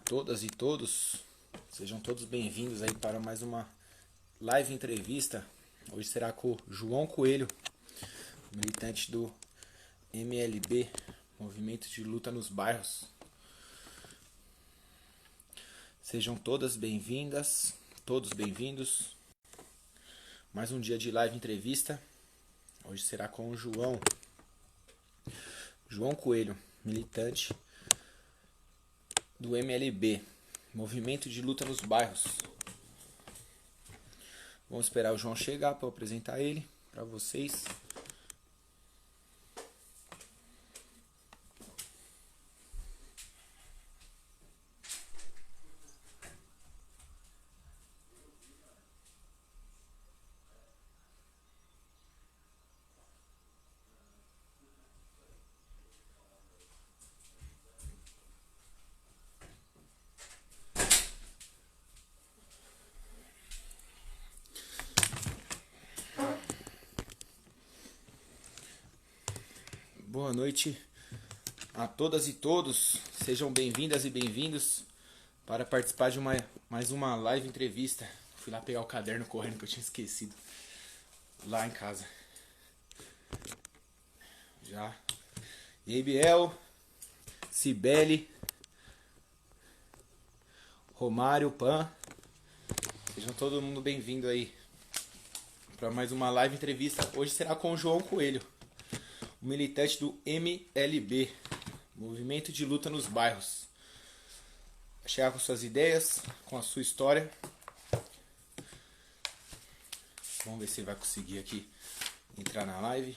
todas e todos, sejam todos bem-vindos aí para mais uma live entrevista. Hoje será com o João Coelho, militante do MLB, Movimento de Luta nos Bairros. Sejam todas bem-vindas, todos bem-vindos. Mais um dia de live entrevista. Hoje será com o João Coelho, militante do MLB, Movimento de Luta nos Bairros. Vamos esperar o João chegar para eu apresentar ele para vocês. Boa noite a todas e todos, sejam bem-vindas e bem-vindos para participar de mais uma live entrevista. Fui lá pegar o caderno correndo que eu tinha esquecido lá em casa. Já. E aí, Biel, Cibele, Romário, Pan, sejam todo mundo bem-vindo aí para mais uma live entrevista. Hoje será com o João Coelho, militante do MLB, Movimento de Luta nos Bairros. Vai chegar com suas ideias, com a sua história. Vamos ver se ele vai conseguir aqui entrar na live.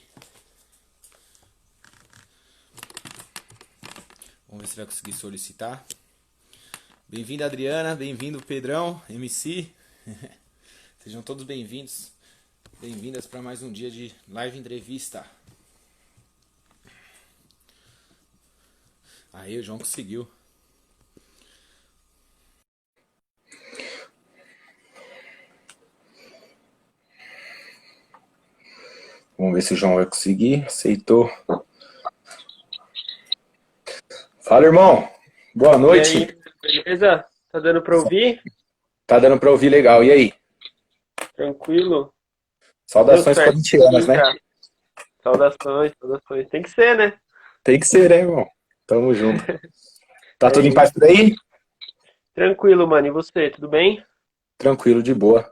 Vamos ver se ele vai conseguir solicitar. Bem-vinda, Adriana, bem-vindo, Pedrão, MC. Sejam todos bem-vindos, bem-vindas para mais um dia de live entrevista. Aí o João conseguiu. Vamos ver se o João vai conseguir. Aceitou. Fala, irmão. Boa noite. E aí, beleza? Tá dando pra ouvir? Tá dando pra ouvir legal. E aí? Tranquilo? Saudações Deu certo. corintianas, né? Cara. Saudações. Tem que ser, né? Tem que ser, né, irmão? Tamo junto. Tá É tudo em isso. paz por aí? Tranquilo, mano. E você, tudo bem? Tranquilo, de boa.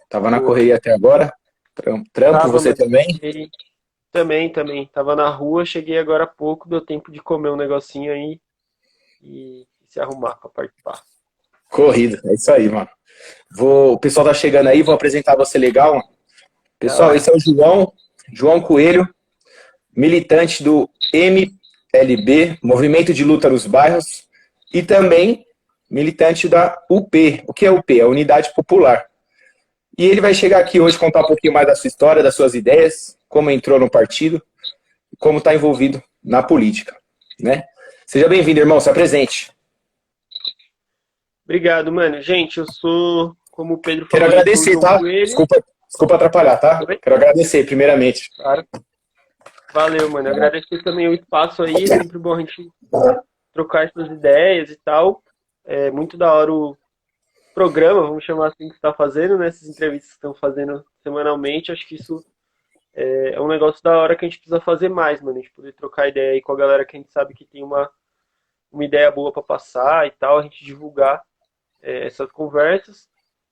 Tava na Boa. correria até agora. Trampo, Tava, você mano. também? Também. Tava na rua, cheguei agora há pouco, deu tempo de comer um negocinho aí e se arrumar pra participar. Corrida, é isso aí, mano. O pessoal tá chegando aí, vou apresentar você legal. Pessoal, esse é o João Coelho, militante do MLB, Movimento de Luta nos Bairros, e também militante da UP. O que é UP? É a Unidade Popular. E ele vai chegar aqui hoje contar um pouquinho mais da sua história, das suas ideias, como entrou no partido, como está envolvido na política, né? Seja bem-vindo, irmão, se apresente. Obrigado, mano. Gente, eu sou, como o Pedro Quero falou, eu sou o agradecer, João tá? Coelho. Desculpa atrapalhar, tá? Oi? Quero agradecer, primeiramente. Claro. Valeu, mano. Agradecer também o espaço aí. É sempre bom a gente trocar essas ideias e tal. É muito da hora o programa, vamos chamar assim, que você está fazendo, né? Essas entrevistas que estão fazendo semanalmente. Acho que isso é um negócio da hora que a gente precisa fazer mais, mano. A gente poder trocar ideia aí com a galera que a gente sabe que tem uma ideia boa para passar e tal. A gente divulgar essas conversas.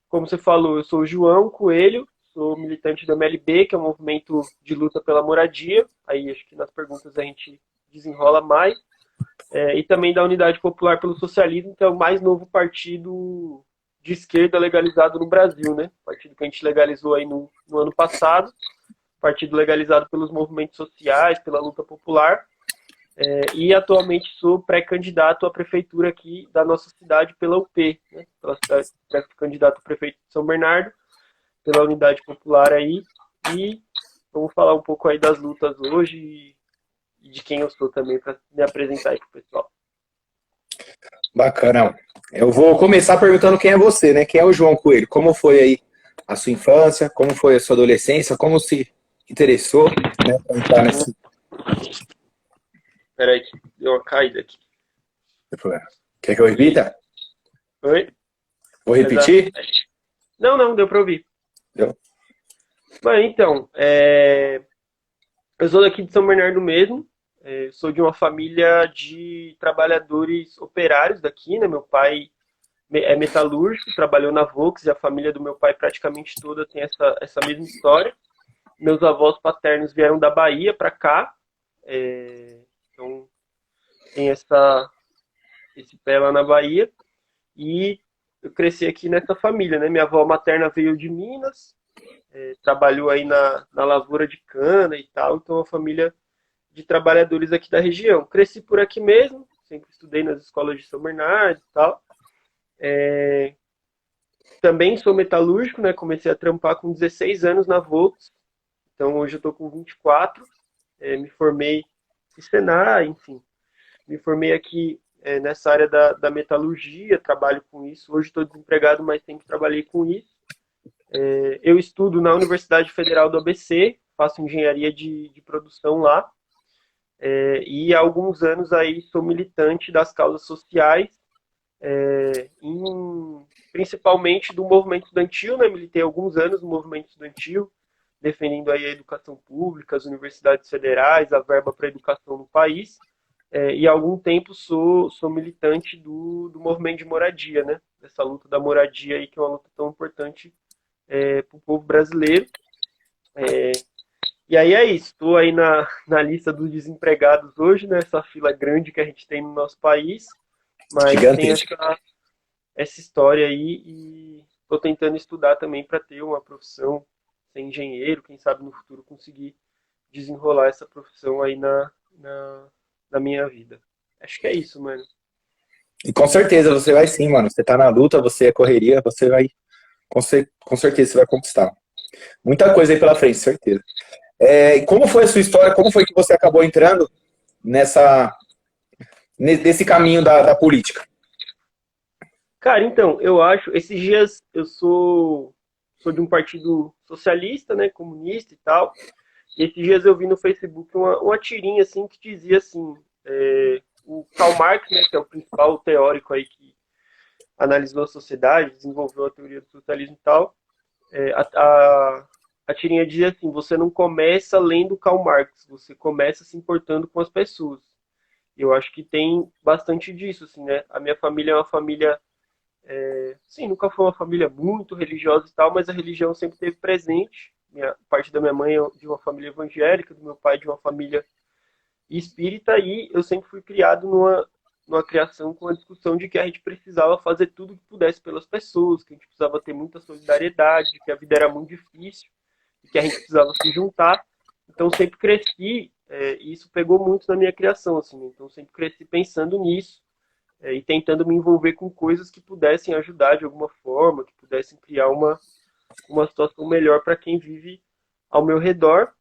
Como você falou, eu sou o João Coelho, sou militante do MLB, que é um movimento de luta pela moradia. Aí acho que nas perguntas a gente desenrola mais. E também da Unidade Popular pelo Socialismo, que é o mais novo partido de esquerda legalizado no Brasil, né? Partido que a gente legalizou aí no ano passado. Partido legalizado pelos movimentos sociais, pela luta popular. E atualmente sou pré-candidato à prefeitura aqui da nossa cidade pela UP, né? Pré-candidato a prefeito de São Bernardo, pela Unidade Popular aí. E vamos falar um pouco aí das lutas hoje e de quem eu sou também, para me apresentar aí pro pessoal. Bacana. Eu vou começar perguntando quem é você, né? Quem é o João Coelho? Como foi aí a sua infância? Como foi a sua adolescência? Como se interessou, né, para entrar nesse Peraí, que deu uma caída aqui. problema? Quer que eu repita? Oi? Vou Exato. repetir? Não, deu pra ouvir. Deu. Mas então, eu sou daqui de São Bernardo mesmo. Sou de uma família de trabalhadores operários daqui, né? Meu pai é metalúrgico, trabalhou na Volks, e a família do meu pai praticamente toda tem essa mesma história. Meus avós paternos vieram da Bahia para cá, então tem esse pé lá na Bahia. E eu cresci aqui nessa família, né? Minha avó materna veio de Minas, trabalhou aí na lavoura de cana e tal, então é uma família de trabalhadores aqui da região. Cresci por aqui mesmo, sempre estudei nas escolas de São Bernardo e tal. Também sou metalúrgico, né? Comecei a trampar com 16 anos na Volks, então hoje eu estou com 24. Me formei em Senai, enfim. Me formei aqui nessa área da metalurgia, trabalho com isso. Hoje estou desempregado, mas sempre trabalhei com isso. Eu estudo na Universidade Federal do ABC, faço engenharia de produção lá. E há alguns anos aí sou militante das causas sociais, principalmente do movimento estudantil, né? Militei alguns anos no movimento estudantil, defendendo aí a educação pública, as universidades federais, a verba para a educação no país. E há algum tempo sou militante do movimento de moradia, né? Dessa luta da moradia aí, que é uma luta tão importante para o povo brasileiro. E aí é isso, estou aí na lista dos desempregados hoje, né? Essa fila grande que a gente tem no nosso país, mas tem Gigantesco. essa história aí e estou tentando estudar também para ter uma profissão, ser engenheiro, quem sabe no futuro conseguir desenrolar essa profissão aí na minha vida. Acho que é isso, mano. E com certeza você vai sim, mano. Você tá na luta, você é correria, você vai. Com certeza você vai conquistar. Muita coisa aí pela frente, certeza. E como foi a sua história? Como foi que você acabou entrando nesse caminho da política? Cara, então, eu acho, esses dias eu sou de um partido socialista, né, comunista e tal, e esses dias eu vi no Facebook uma tirinha, assim, que dizia assim, o Karl Marx, né, que é o principal teórico aí que analisou a sociedade, desenvolveu a teoria do socialismo e tal, a tirinha dizia assim, você não começa lendo Karl Marx, você começa se importando com as pessoas. E eu acho que tem bastante disso, assim, né? A minha família é uma família, sim, nunca foi uma família muito religiosa e tal, mas a religião sempre esteve presente. Parte da minha mãe é de uma família evangélica, do meu pai de uma família espírita, e eu sempre fui criado numa criação com a discussão de que a gente precisava fazer tudo o que pudesse pelas pessoas, que a gente precisava ter muita solidariedade, que a vida era muito difícil, e que a gente precisava se juntar. Então sempre cresci, e isso pegou muito na minha criação, assim, né? Então sempre cresci pensando nisso, e tentando me envolver com coisas que pudessem ajudar de alguma forma, que pudessem criar uma situação melhor para quem vive ao meu redor.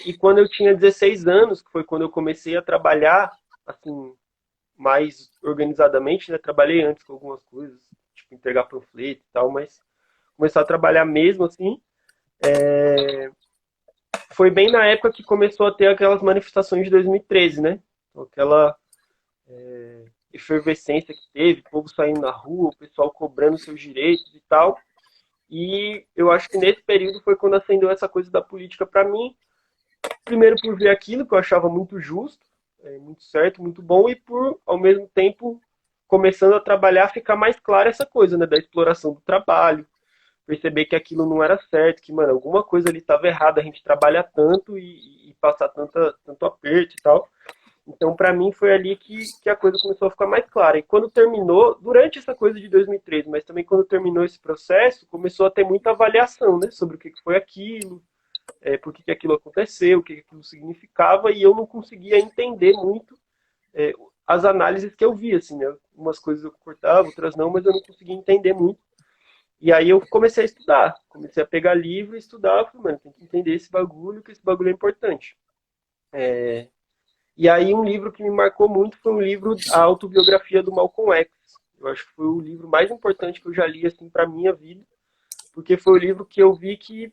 E quando eu tinha 16 anos, que foi quando eu comecei a trabalhar, assim, mais organizadamente, né? Trabalhei antes com algumas coisas, tipo entregar panfleto e tal, mas começar a trabalhar mesmo, assim, foi bem na época que começou a ter aquelas manifestações de 2013, né? Então, aquela efervescência que teve, o povo saindo na rua, o pessoal cobrando seus direitos e tal. E eu acho que nesse período foi quando acendeu essa coisa da política para mim. Primeiro por ver aquilo que eu achava muito justo, muito certo, muito bom, e por, ao mesmo tempo, começando a trabalhar, ficar mais clara essa coisa, né, da exploração do trabalho, perceber que aquilo não era certo, que, mano, alguma coisa ali estava errada, a gente trabalha tanto e passar tanto aperto e tal. Então, para mim, foi ali que a coisa começou a ficar mais clara. E quando terminou, durante essa coisa de 2013, mas também quando terminou esse processo, começou a ter muita avaliação, né, sobre o que foi aquilo, por que aquilo aconteceu, o que aquilo significava, e eu não conseguia entender muito as análises que eu via, assim, né? Umas coisas eu cortava, outras não, mas eu não conseguia entender muito. E aí eu comecei a estudar, comecei a pegar livro e estudar, falei, mano, tem que entender esse bagulho, que esse bagulho é importante. E aí um livro que me marcou muito foi um livro, a autobiografia do Malcolm X. Eu acho que foi o livro mais importante que eu já li, assim, pra minha vida, porque foi o livro que eu vi que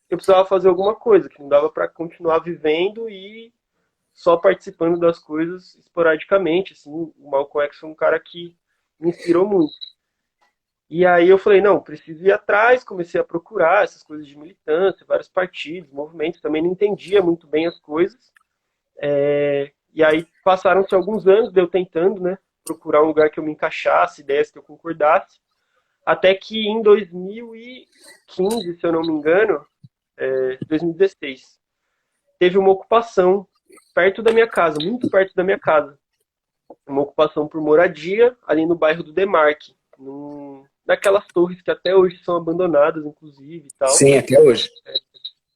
eu precisava fazer alguma coisa, que não dava para continuar vivendo e só participando das coisas esporadicamente. Assim, o Malcolm X foi um cara que me inspirou muito. E aí eu falei, não, preciso ir atrás, comecei a procurar essas coisas de militância, vários partidos, movimentos, também não entendia muito bem as coisas. E aí passaram-se alguns anos de eu tentando, né, procurar um lugar que eu me encaixasse, ideias que eu concordasse, até que em 2015, se eu não me engano, 2016, teve uma ocupação perto da minha casa, muito perto da minha casa. Uma ocupação por moradia ali no bairro do Demarque, naquelas torres que até hoje são abandonadas, inclusive, e tal. Sim, até hoje.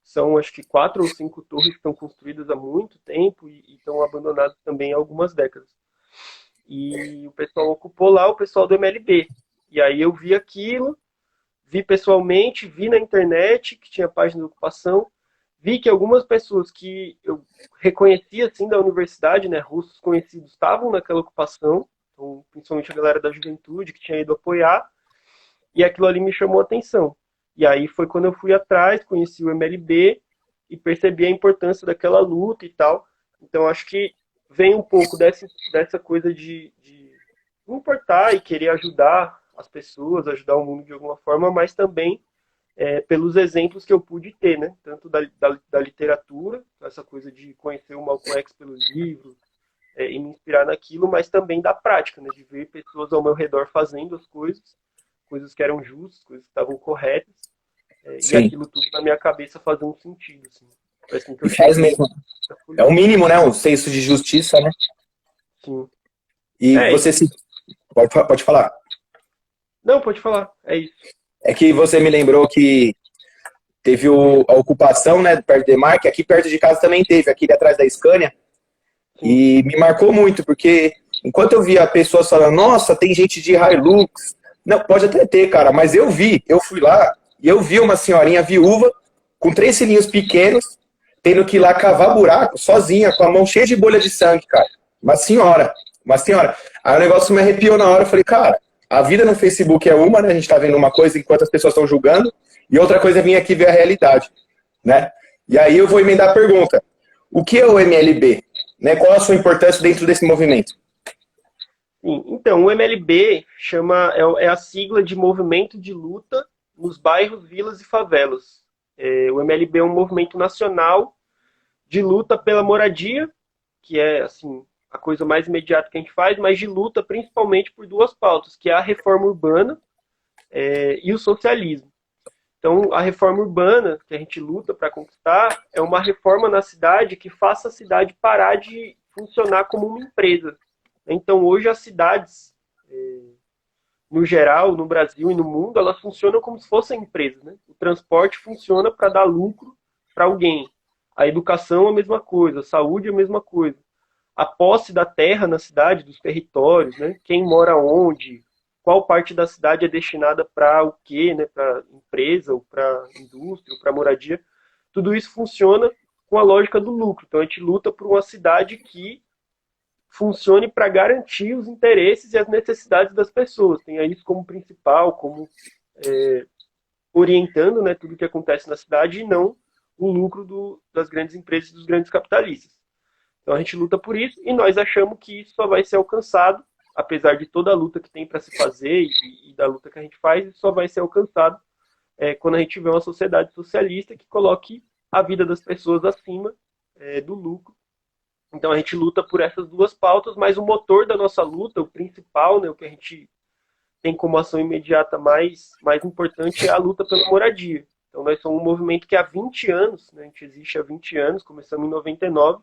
São, acho que 4 ou 5 torres que estão construídas há muito tempo e estão abandonadas também há algumas décadas. E o pessoal ocupou lá, o pessoal do MLB. E aí eu vi aquilo, vi pessoalmente, vi na internet que tinha página de ocupação, vi que algumas pessoas que eu reconhecia assim da universidade, né, russos conhecidos, estavam naquela ocupação, então, principalmente a galera da juventude que tinha ido apoiar, e aquilo ali me chamou a atenção. E aí foi quando eu fui atrás, conheci o MLB e percebi a importância daquela luta e tal. Então acho que vem um pouco dessa coisa de não importar e querer ajudar as pessoas, ajudar o mundo de alguma forma, mas também pelos exemplos que eu pude ter, né? Tanto da literatura, essa coisa de conhecer o Malcolm X pelos livros e me inspirar naquilo, mas também da prática, né? De ver pessoas ao meu redor fazendo as coisas que eram justas, coisas que estavam corretas, e Sim. aquilo tudo na minha cabeça fazia um sentido, assim. Foi assim que eu E faz cheguei. mesmo. É o mínimo, né? O senso de justiça, né? Sim. E você se. Pode falar. Não, pode falar. É isso. É que você me lembrou que teve a ocupação, né, perto de Demarque, aqui perto de casa também teve, aqui atrás da Scania, Sim. e me marcou muito, porque enquanto eu via pessoas falando, nossa, tem gente de Hilux, não, pode até ter, cara, mas eu fui lá, e eu vi uma senhorinha viúva, com 3 filhinhos pequenos, tendo que ir lá cavar buraco, sozinha, com a mão cheia de bolha de sangue, cara. Uma senhora. Aí o negócio me arrepiou na hora, eu falei, cara, a vida no Facebook é uma, né? A gente tá vendo uma coisa enquanto as pessoas estão julgando, e outra coisa é vir aqui ver a realidade, né? E aí eu vou emendar a pergunta. O que é o MLB? Né? Qual a sua importância dentro desse movimento? Sim. Então, o MLB é a sigla de Movimento de Luta nos Bairros, Vilas e Favelas. O MLB é um movimento nacional de luta pela moradia, que é, assim, a coisa mais imediata que a gente faz, mas de luta principalmente por 2 pautas, que é a reforma urbana e o socialismo. Então, a reforma urbana que a gente luta para conquistar é uma reforma na cidade que faça a cidade parar de funcionar como uma empresa. Então, hoje as cidades, no geral, no Brasil e no mundo, elas funcionam como se fossem empresas, né? O transporte funciona para dar lucro para alguém. A educação é a mesma coisa, a saúde é a mesma coisa. A posse da terra na cidade, dos territórios, né? Quem mora onde, qual parte da cidade é destinada para o quê, né? Para empresa, ou para indústria, ou para moradia. Tudo isso funciona com a lógica do lucro. Então a gente luta por uma cidade que funcione para garantir os interesses e as necessidades das pessoas. Tem isso como principal, como orientando, né, tudo que acontece na cidade e não o lucro das grandes empresas e dos grandes capitalistas. Então a gente luta por isso e nós achamos que isso só vai ser alcançado, apesar de toda a luta que tem para se fazer e da luta que a gente faz, isso só vai ser alcançado quando a gente tiver uma sociedade socialista que coloque a vida das pessoas acima do lucro. Então a gente luta por essas 2 pautas, mas o motor da nossa luta, o principal, né, o que a gente tem como ação imediata mais importante é a luta pela moradia. Então nós somos um movimento que há 20 anos, né, a gente existe há 20 anos, começamos em 99,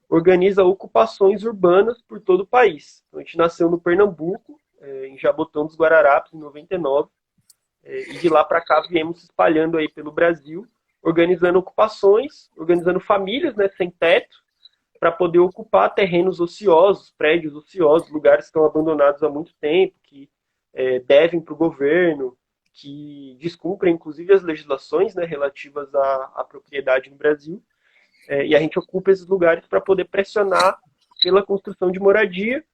organiza ocupações urbanas por todo o país. Então a gente nasceu no Pernambuco, em Jabotão dos Guararapes, em 99, e de lá para cá viemos se espalhando aí pelo Brasil, organizando ocupações, organizando famílias, né, sem teto, para poder ocupar terrenos ociosos, prédios ociosos, lugares que estão abandonados há muito tempo, que devem para o governo, que descumprem inclusive as legislações, né, relativas à propriedade no Brasil, e a gente ocupa esses lugares para poder pressionar pela construção de moradia,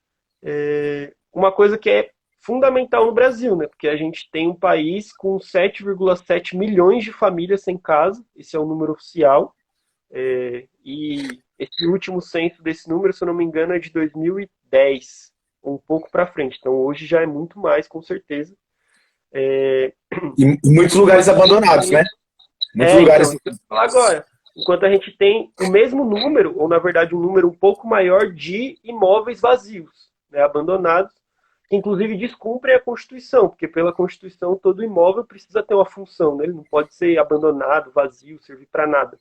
uma coisa que é fundamental no Brasil, né, porque a gente tem um país com 7,7 milhões de famílias sem casa, esse é o número oficial, e esse último censo desse número, se eu não me engano, é de 2010. um pouco para frente. Então, hoje já é muito mais, com certeza. E muitos lugares abandonados, né? Muitos lugares. Então, isso que eu vou falar agora. Enquanto a gente tem o mesmo número, ou na verdade um número um pouco maior de imóveis vazios, né, abandonados, que inclusive descumprem a Constituição, porque pela Constituição todo imóvel precisa ter uma função, né? Ele não pode ser abandonado, vazio, servir para nada.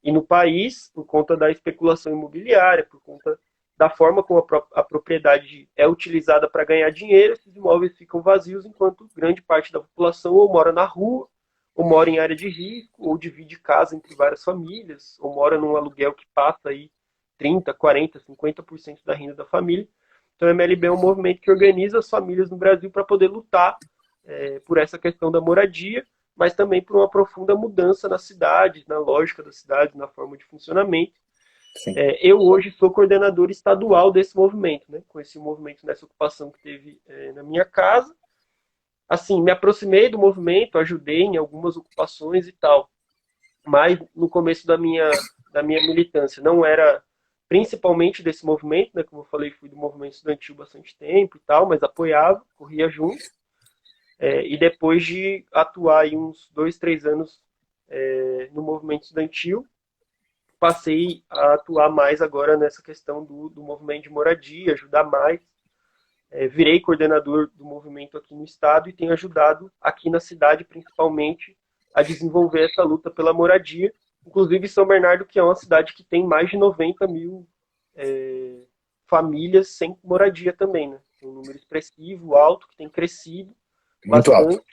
E no país, por conta da especulação imobiliária, por conta da forma como a propriedade é utilizada para ganhar dinheiro, esses imóveis ficam vazios, enquanto grande parte da população ou mora na rua, ou mora em área de risco, ou divide casa entre várias famílias, ou mora num aluguel que passa aí 30, 40, 50% da renda da família. Então, o MLB é um movimento que organiza as famílias no Brasil para poder lutar por essa questão da moradia, mas também por uma profunda mudança nas cidades, na lógica das cidades, na forma de funcionamento. Eu hoje sou coordenador estadual desse movimento, né? Com esse movimento nessa ocupação que teve na minha casa. Assim, me aproximei do movimento, ajudei em algumas ocupações e tal, mas no começo da minha militância não era principalmente desse movimento, né? Como eu falei, fui do movimento estudantil bastante tempo e tal, mas apoiava, corria junto. E depois de atuar aí uns 2, 3 anos no movimento estudantil, passei a atuar mais agora nessa questão do movimento de moradia, ajudar mais. Virei coordenador do movimento aqui no estado e tenho ajudado aqui na cidade, principalmente, a desenvolver essa luta pela moradia. Inclusive São Bernardo, que é uma cidade que tem mais de 90 mil famílias sem moradia também, né? Tem um número expressivo, alto, que tem crescido Muito bastante. alto.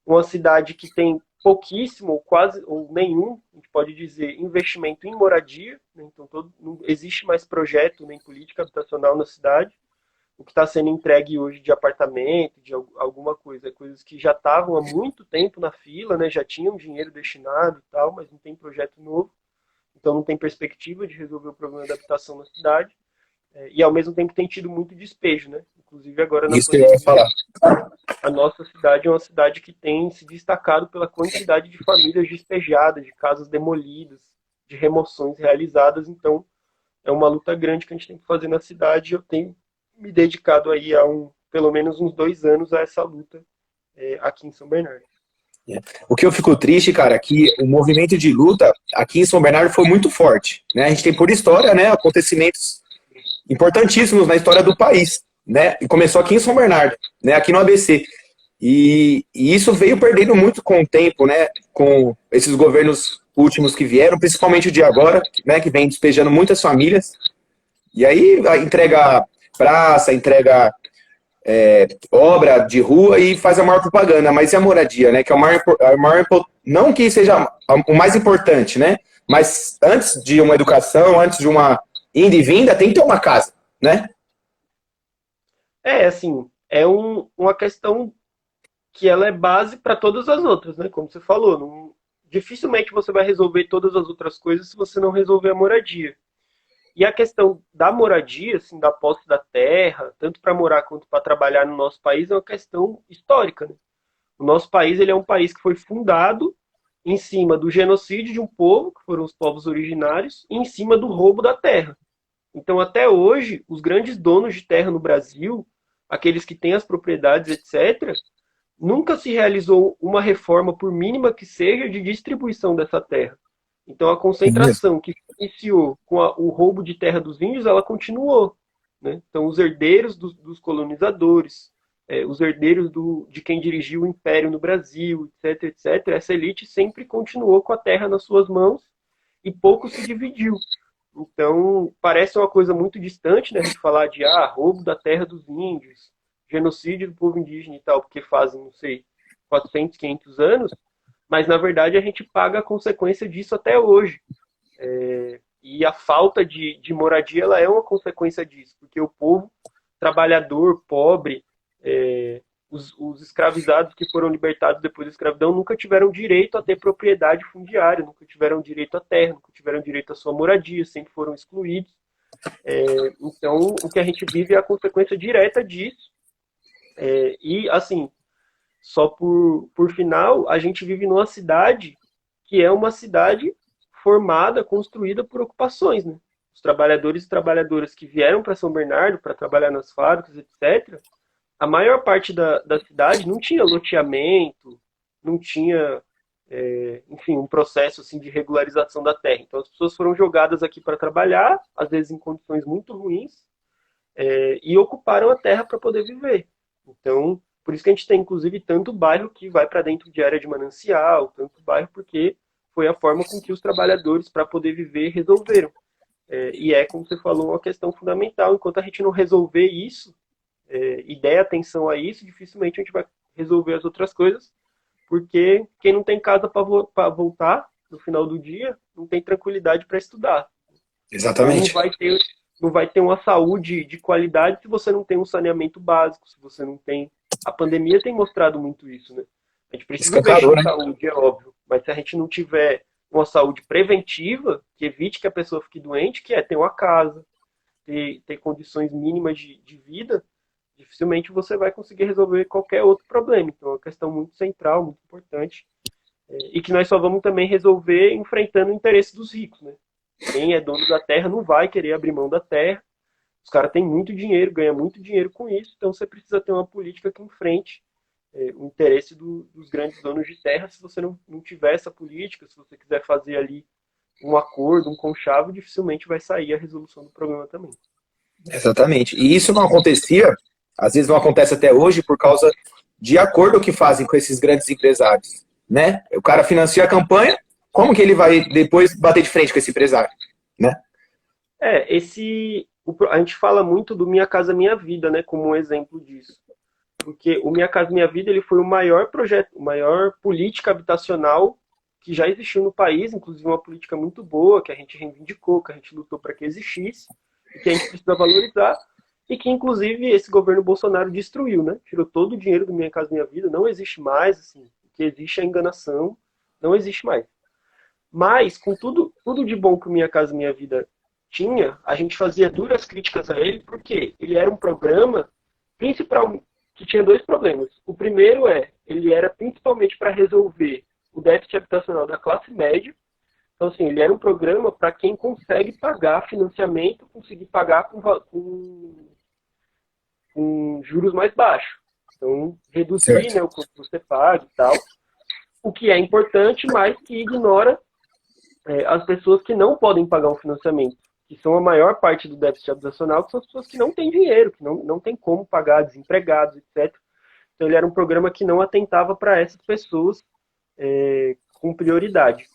Uma cidade que tem pouquíssimo, ou quase, ou nenhum, a gente pode dizer, investimento em moradia, né? Então não existe mais projeto nem política habitacional na cidade. O que está sendo entregue hoje de apartamento, de alguma coisa, coisas que já estavam há muito tempo na fila, né? Já tinham dinheiro destinado e tal, mas não tem projeto novo, então não tem perspectiva de resolver o problema da habitação na cidade. E ao mesmo tempo tem tido muito despejo, né? Inclusive agora na Isso que eu ia pandemia, falar. a nossa cidade é uma cidade que tem se destacado pela quantidade de famílias despejadas, de casas demolidas, de remoções realizadas. Então, é uma luta grande que a gente tem que fazer na cidade. Eu tenho me dedicado aí há pelo menos uns 2 anos a essa luta aqui em São Bernardo. O que eu fico triste, cara, é que o movimento de luta aqui em São Bernardo foi muito forte, né? A gente tem por história, né, acontecimentos importantíssimos na história do país, né? E começou aqui em São Bernardo, né, aqui no ABC. E isso veio perdendo muito com o tempo, né? Com esses governos últimos que vieram, principalmente o de agora, né? Que vem despejando muitas famílias. E aí entrega praça, entrega obra de rua e faz a maior propaganda. Mas e a moradia, né? Que é não que seja o mais importante, né? Mas antes de uma educação, antes de uma ida e vinda, tem que ter uma casa, né? Assim, é uma questão que ela é base para todas as outras, né? Como você falou, dificilmente você vai resolver todas as outras coisas se você não resolver a moradia. E a questão da moradia, assim, da posse da terra, tanto para morar quanto para trabalhar no nosso país, é uma questão histórica, né? O nosso país ele é um país que foi fundado em cima do genocídio de um povo, que foram os povos originários, e em cima do roubo da terra. Então, até hoje, os grandes donos de terra no Brasil, aqueles que têm as propriedades, etc., nunca se realizou uma reforma, por mínima que seja, de distribuição dessa terra. Então, a concentração que iniciou com o roubo de terra dos índios, ela continuou. Né? Então, os herdeiros dos colonizadores, os herdeiros de quem dirigiu o império no Brasil, etc., etc., essa elite sempre continuou com a terra nas suas mãos e pouco se dividiu. Então, parece uma coisa muito distante, né, a gente falar de roubo da terra dos índios, genocídio do povo indígena e tal, porque fazem, não sei, 400, 500 anos, mas na verdade a gente paga a consequência disso até hoje. E a falta de moradia, ela é uma consequência disso, porque o povo trabalhador, pobre, os escravizados que foram libertados depois da escravidão nunca tiveram direito a ter propriedade fundiária, nunca tiveram direito à terra, nunca tiveram direito à sua moradia, sempre foram excluídos. Então, o que a gente vive é a consequência direta disso. E, assim, só por final, a gente vive numa cidade que é uma cidade formada, construída por ocupações, né? os trabalhadores e trabalhadoras que vieram para São Bernardo para trabalhar nas fábricas, etc., a maior parte da cidade não tinha loteamento, não tinha, enfim, um processo assim, de regularização da terra. Então as pessoas foram jogadas aqui para trabalhar, às vezes em condições muito ruins, e ocuparam a terra para poder viver. Então, por isso que a gente tem, inclusive, tanto bairro que vai para dentro de área de manancial, tanto bairro porque foi a forma com que os trabalhadores, para poder viver, resolveram. E como você falou, uma questão fundamental. Enquanto a gente não resolver isso, e der atenção a isso, dificilmente a gente vai resolver as outras coisas, porque quem não tem casa para voltar no final do dia, não tem tranquilidade para estudar. Então Exatamente. não vai ter uma saúde de qualidade se você não tem um saneamento básico, se você não tem... A pandemia tem mostrado muito isso, né? A gente precisa investir Escantador, em né? saúde, é óbvio, mas se a gente não tiver uma saúde preventiva, que evite que a pessoa fique doente, que é ter uma casa, ter condições mínimas de vida, dificilmente você vai conseguir resolver qualquer outro problema. Então é uma questão muito central, muito importante, e que nós só vamos também resolver enfrentando o interesse dos ricos, né? Quem é dono da terra não vai querer abrir mão da terra. Os caras têm muito dinheiro, ganham muito dinheiro com isso, então você precisa ter uma política que enfrente o interesse dos grandes donos de terra. Se você não tiver essa política, se você quiser fazer ali um acordo, um conchavo, dificilmente vai sair a resolução do problema também. Exatamente. E isso não acontecia, às vezes não acontece até hoje, por causa de acordo que fazem com esses grandes empresários, né? O cara financia a campanha, como que ele vai depois bater de frente com esse empresário, né? A gente fala muito do Minha Casa Minha Vida, né, como um exemplo disso. Porque o Minha Casa Minha Vida ele foi o maior projeto, a maior política habitacional que já existiu no país, inclusive uma política muito boa, que a gente reivindicou, que a gente lutou para que existisse, e que a gente precisa valorizar, e que inclusive esse governo Bolsonaro destruiu, né? Tirou todo o dinheiro do Minha Casa Minha Vida, não existe mais, assim, o que existe é enganação, não existe mais. Mas, com tudo de bom que o Minha Casa Minha Vida tinha, a gente fazia duras críticas a ele, porque ele era um programa principal, que tinha dois problemas. O primeiro ele era principalmente para resolver o déficit habitacional da classe média. Então, assim, ele era um programa para quem consegue pagar financiamento, conseguir pagar com juros mais baixos. Então, reduzir, né, o custo que você paga e tal. O que é importante, mas que ignora as pessoas que não podem pagar um financiamento, que são a maior parte do déficit habitacional, que são as pessoas que não têm dinheiro, que não têm como pagar, desempregados, etc. Então ele era um programa que não atentava para essas pessoas com prioridade.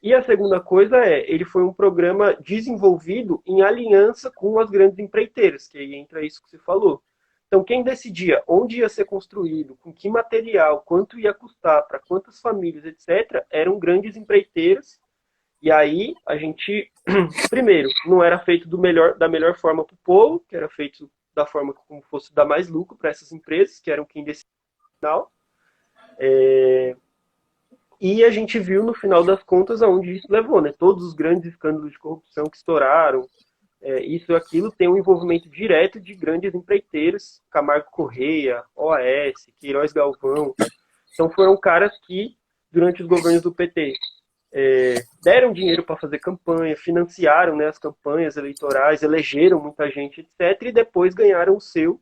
E a segunda coisa ele foi um programa desenvolvido em aliança com as grandes empreiteiras, que aí entra isso que você falou. Então quem decidia onde ia ser construído, com que material, quanto ia custar, para quantas famílias, etc., eram grandes empreiteiras. E aí a gente, primeiro, não era feito da melhor forma para o povo, que era feito da forma como fosse dar mais lucro para essas empresas, que eram quem decidia no final. E a gente viu no final das contas aonde isso levou, né? Todos os grandes escândalos de corrupção que estouraram, isso e aquilo, tem um envolvimento direto de grandes empreiteiros, Camargo Correia, OAS, Queiroz Galvão. Então foram caras que, durante os governos do PT, deram dinheiro para fazer campanha, financiaram, né, as campanhas eleitorais, elegeram muita gente, etc., e depois ganharam o seu.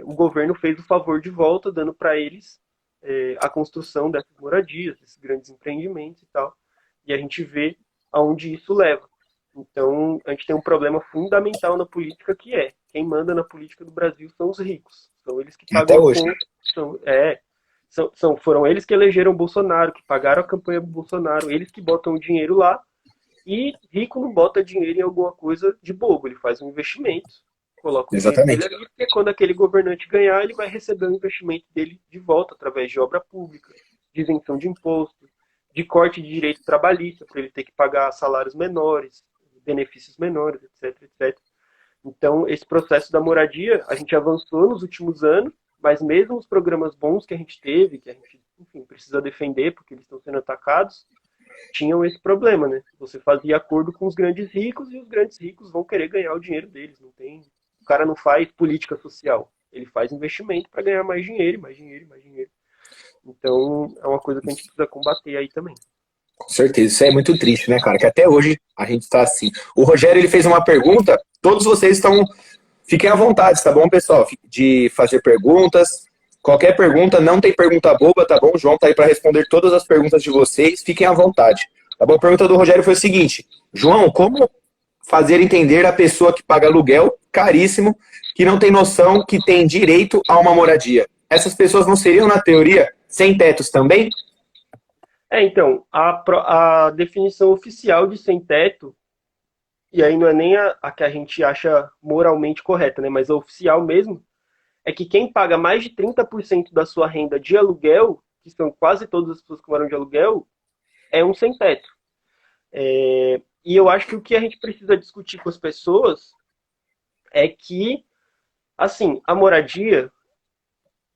O governo fez o favor de volta, dando para eles a construção dessas moradias, desses grandes empreendimentos e tal. E a gente vê aonde isso leva. Então, a gente tem um problema fundamental na política, que quem manda na política do Brasil são os ricos. São eles que pagam a conta. Foram eles que elegeram o Bolsonaro, que pagaram a campanha do Bolsonaro, eles que botam o dinheiro lá. E rico não bota dinheiro em alguma coisa de bobo, ele faz um investimento, coloca o dinheiro dele ali, porque quando aquele governante ganhar, ele vai receber o investimento dele de volta, através de obra pública, de isenção de imposto, de corte de direito trabalhista, para ele ter que pagar salários menores, benefícios menores, etc, etc. Então, esse processo da moradia, a gente avançou nos últimos anos, mas mesmo os programas bons que a gente teve, que a gente, enfim, precisa defender, porque eles estão sendo atacados, tinham esse problema, né? Você fazia acordo com os grandes ricos, e os grandes ricos vão querer ganhar o dinheiro deles. O cara não faz política social, ele faz investimento para ganhar mais dinheiro, mais dinheiro, mais dinheiro. Então, é uma coisa que a gente precisa combater aí também. Com certeza, isso é muito triste, né, cara? Que até hoje a gente está assim. O Rogério, ele fez uma pergunta, todos vocês estão... Fiquem à vontade, tá bom, pessoal? De fazer perguntas. Qualquer pergunta, não tem pergunta boba, tá bom? O João tá aí para responder todas as perguntas de vocês. Fiquem à vontade. Tá bom? A pergunta do Rogério foi o seguinte: João, como fazer entender a pessoa que paga aluguel caríssimo, que não tem noção que tem direito a uma moradia? Essas pessoas não seriam, na teoria, sem tetos também? Então, a definição oficial de sem teto, e aí não é nem a que a gente acha moralmente correta, né? Mas a oficial mesmo, é que quem paga mais de 30% da sua renda de aluguel, que são quase todas as pessoas que moram de aluguel, é um sem teto. E eu acho que o que a gente precisa discutir com as pessoas é que, assim, a moradia,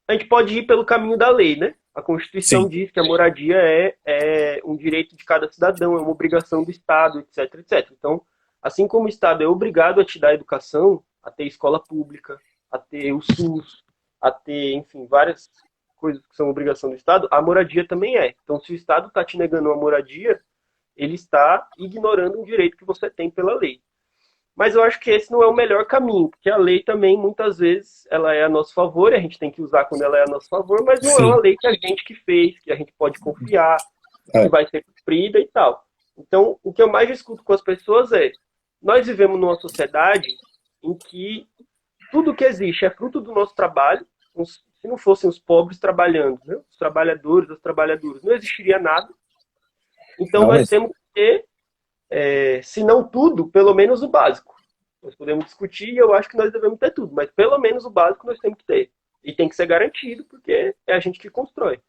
a gente pode ir pelo caminho da lei, né? A Constituição Sim. diz que a moradia é um direito de cada cidadão, é uma obrigação do Estado, etc, etc. Então, assim como o Estado é obrigado a te dar educação, a ter escola pública, a ter o SUS, a ter, enfim, várias coisas que são obrigação do Estado, a moradia também é. Então, se o Estado está te negando uma moradia, ele está ignorando um direito que você tem pela lei. Mas eu acho que esse não é o melhor caminho, porque a lei também, muitas vezes, ela é a nosso favor, e a gente tem que usar quando ela é a nosso favor, mas não é uma Sim. lei que a gente que fez, que a gente pode confiar, que É. vai ser cumprida e tal. Então, o que eu mais discuto com as pessoas é, nós vivemos numa sociedade em que tudo que existe é fruto do nosso trabalho. Se não fossem os pobres trabalhando, né? Os trabalhadores, as trabalhadoras, não existiria nada. Então, Não nós mesmo. temos que ter se não tudo, pelo menos o básico. Nós podemos discutir e eu acho que nós devemos ter tudo, mas pelo menos o básico nós temos que ter. E tem que ser garantido, porque é a gente que constrói.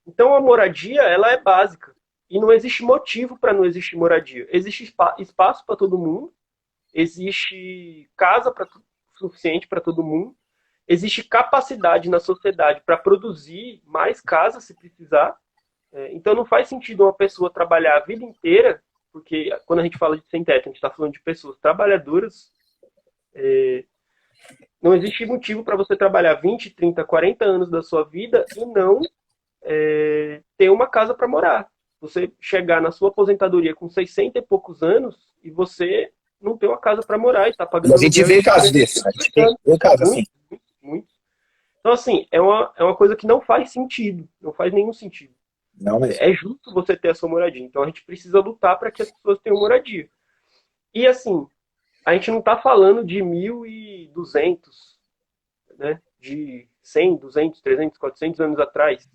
Então a moradia, ela é básica. E não existe motivo para não existir moradia. Existe espaço para todo mundo, existe casa suficiente para todo mundo, existe capacidade na sociedade para produzir mais casas se precisar. Então não faz sentido uma pessoa trabalhar a vida inteira, porque quando a gente fala de sem teto, a gente está falando de pessoas trabalhadoras. Não existe motivo para você trabalhar 20, 30, 40 anos da sua vida e não ter uma casa para morar. Você chegar na sua aposentadoria com 60 e poucos anos e você não ter uma casa para morar e está E pagando a gente aluguel vê e casos desses. A gente anos. vê casos assim. Muito, muito, muito. Então, assim, é uma coisa que não faz sentido. Não faz nenhum sentido. Não mesmo. É justo você ter a sua moradia. Então, a gente precisa lutar para que as pessoas tenham moradia. E, assim, a gente não está falando de 1.200, né? De 100, 200, 300, 400 anos atrás,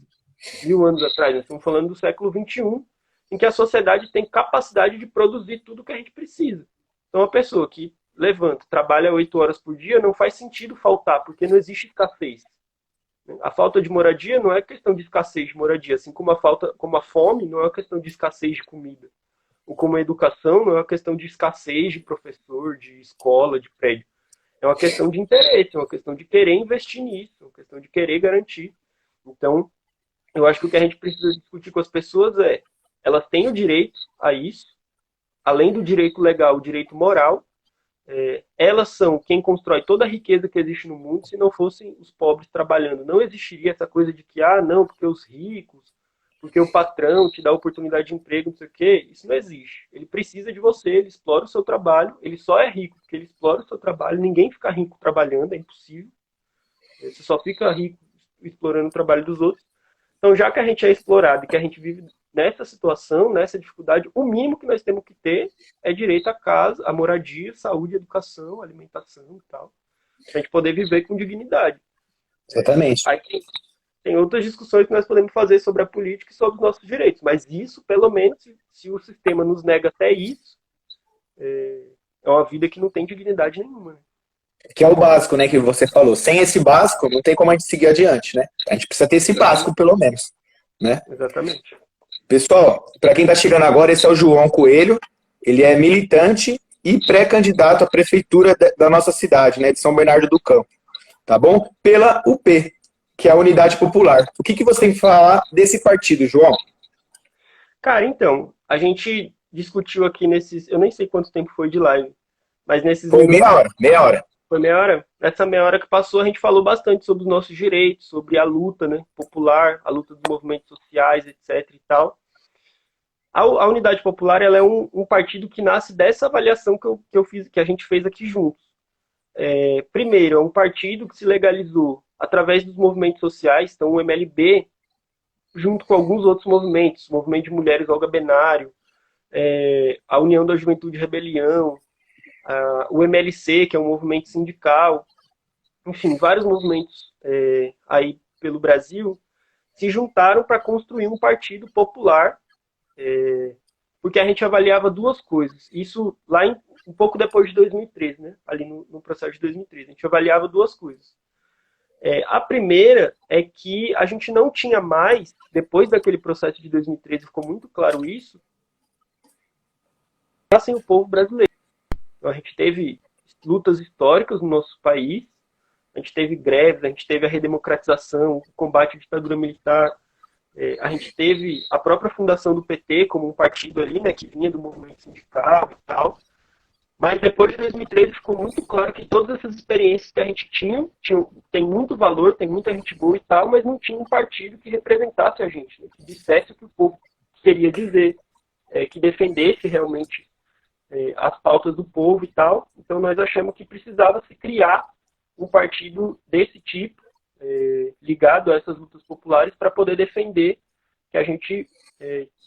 1.000 anos atrás. Nós estamos falando do século XXI, em que a sociedade tem capacidade de produzir tudo que a gente precisa. Então, uma pessoa que levanta, trabalha 8 horas por dia, não faz sentido faltar, porque não existe escassez. A falta de moradia não é questão de escassez de moradia, assim como a fome não é uma questão de escassez de comida. Ou como a educação não é uma questão de escassez de professor, de escola, de prédio. É uma questão de interesse, é uma questão de querer investir nisso, é uma questão de querer garantir. Então, eu acho que o que a gente precisa discutir com as pessoas é, elas têm o direito a isso, além do direito legal, o direito moral. Elas são quem constrói toda a riqueza que existe no mundo. Se não fossem os pobres trabalhando, não existiria essa coisa de que, não, porque os ricos, porque o patrão te dá oportunidade de emprego, não sei o quê. Isso não existe. Ele precisa de você, ele explora o seu trabalho, ele só é rico porque ele explora o seu trabalho. Ninguém fica rico trabalhando, é impossível. Você só fica rico explorando o trabalho dos outros. Então, já que a gente é explorado e que a gente vive nessa situação, nessa dificuldade, o mínimo que nós temos que ter é direito à casa, à moradia, saúde, educação, alimentação e tal, para a gente poder viver com dignidade. Exatamente. Aí tem outras discussões que nós podemos fazer sobre a política e sobre os nossos direitos, mas isso, pelo menos, se o sistema nos nega até isso, é uma vida que não tem dignidade nenhuma. Né? Que é o básico, né, que você falou. Sem esse básico, não tem como a gente seguir adiante, né? A gente precisa ter esse básico, pelo menos, né? Exatamente. Pessoal, para quem está chegando agora, esse é o João Coelho. Ele é militante e pré-candidato à prefeitura da nossa cidade, né, de São Bernardo do Campo. Tá bom? Pela UP, que é a Unidade Popular. O que você tem que falar desse partido, João? Cara, então, a gente discutiu aqui nesses... Eu nem sei quanto tempo foi de live, mas nesses Foi minutos... meia hora. Foi meia hora? Nessa meia hora que passou, a gente falou bastante sobre os nossos direitos, sobre a luta, né, popular, a luta dos movimentos sociais, etc e tal. A Unidade Popular, ela é um partido que nasce dessa avaliação que eu fiz, que a gente fez aqui juntos. Primeiro, é um partido que se legalizou através dos movimentos sociais, então o MLB, junto com alguns outros movimentos, o Movimento de Mulheres Olga Benário, a União da Juventude Rebelião, o MLC, que é um movimento sindical, enfim, vários movimentos aí pelo Brasil, se juntaram para construir um partido popular, porque a gente avaliava duas coisas. Isso lá um pouco depois de 2013, né? Ali no processo de 2013. A gente avaliava duas coisas. A primeira é que a gente não tinha mais, depois daquele processo de 2013, ficou muito claro isso, sem o povo brasileiro. Então, a gente teve lutas históricas no nosso país, a gente teve greves, a gente teve a redemocratização, o combate à ditadura militar, a gente teve a própria fundação do PT como um partido ali, né, que vinha do movimento sindical e tal. Mas depois de 2013 ficou muito claro que todas essas experiências que a gente tinha tem muito valor, tem muita gente boa e tal, mas não tinha um partido que representasse a gente, né, que dissesse o que o povo queria dizer, que defendesse realmente as pautas do povo e tal. Então nós achamos que precisava se criar um partido desse tipo, ligado a essas lutas populares, para poder defender que a gente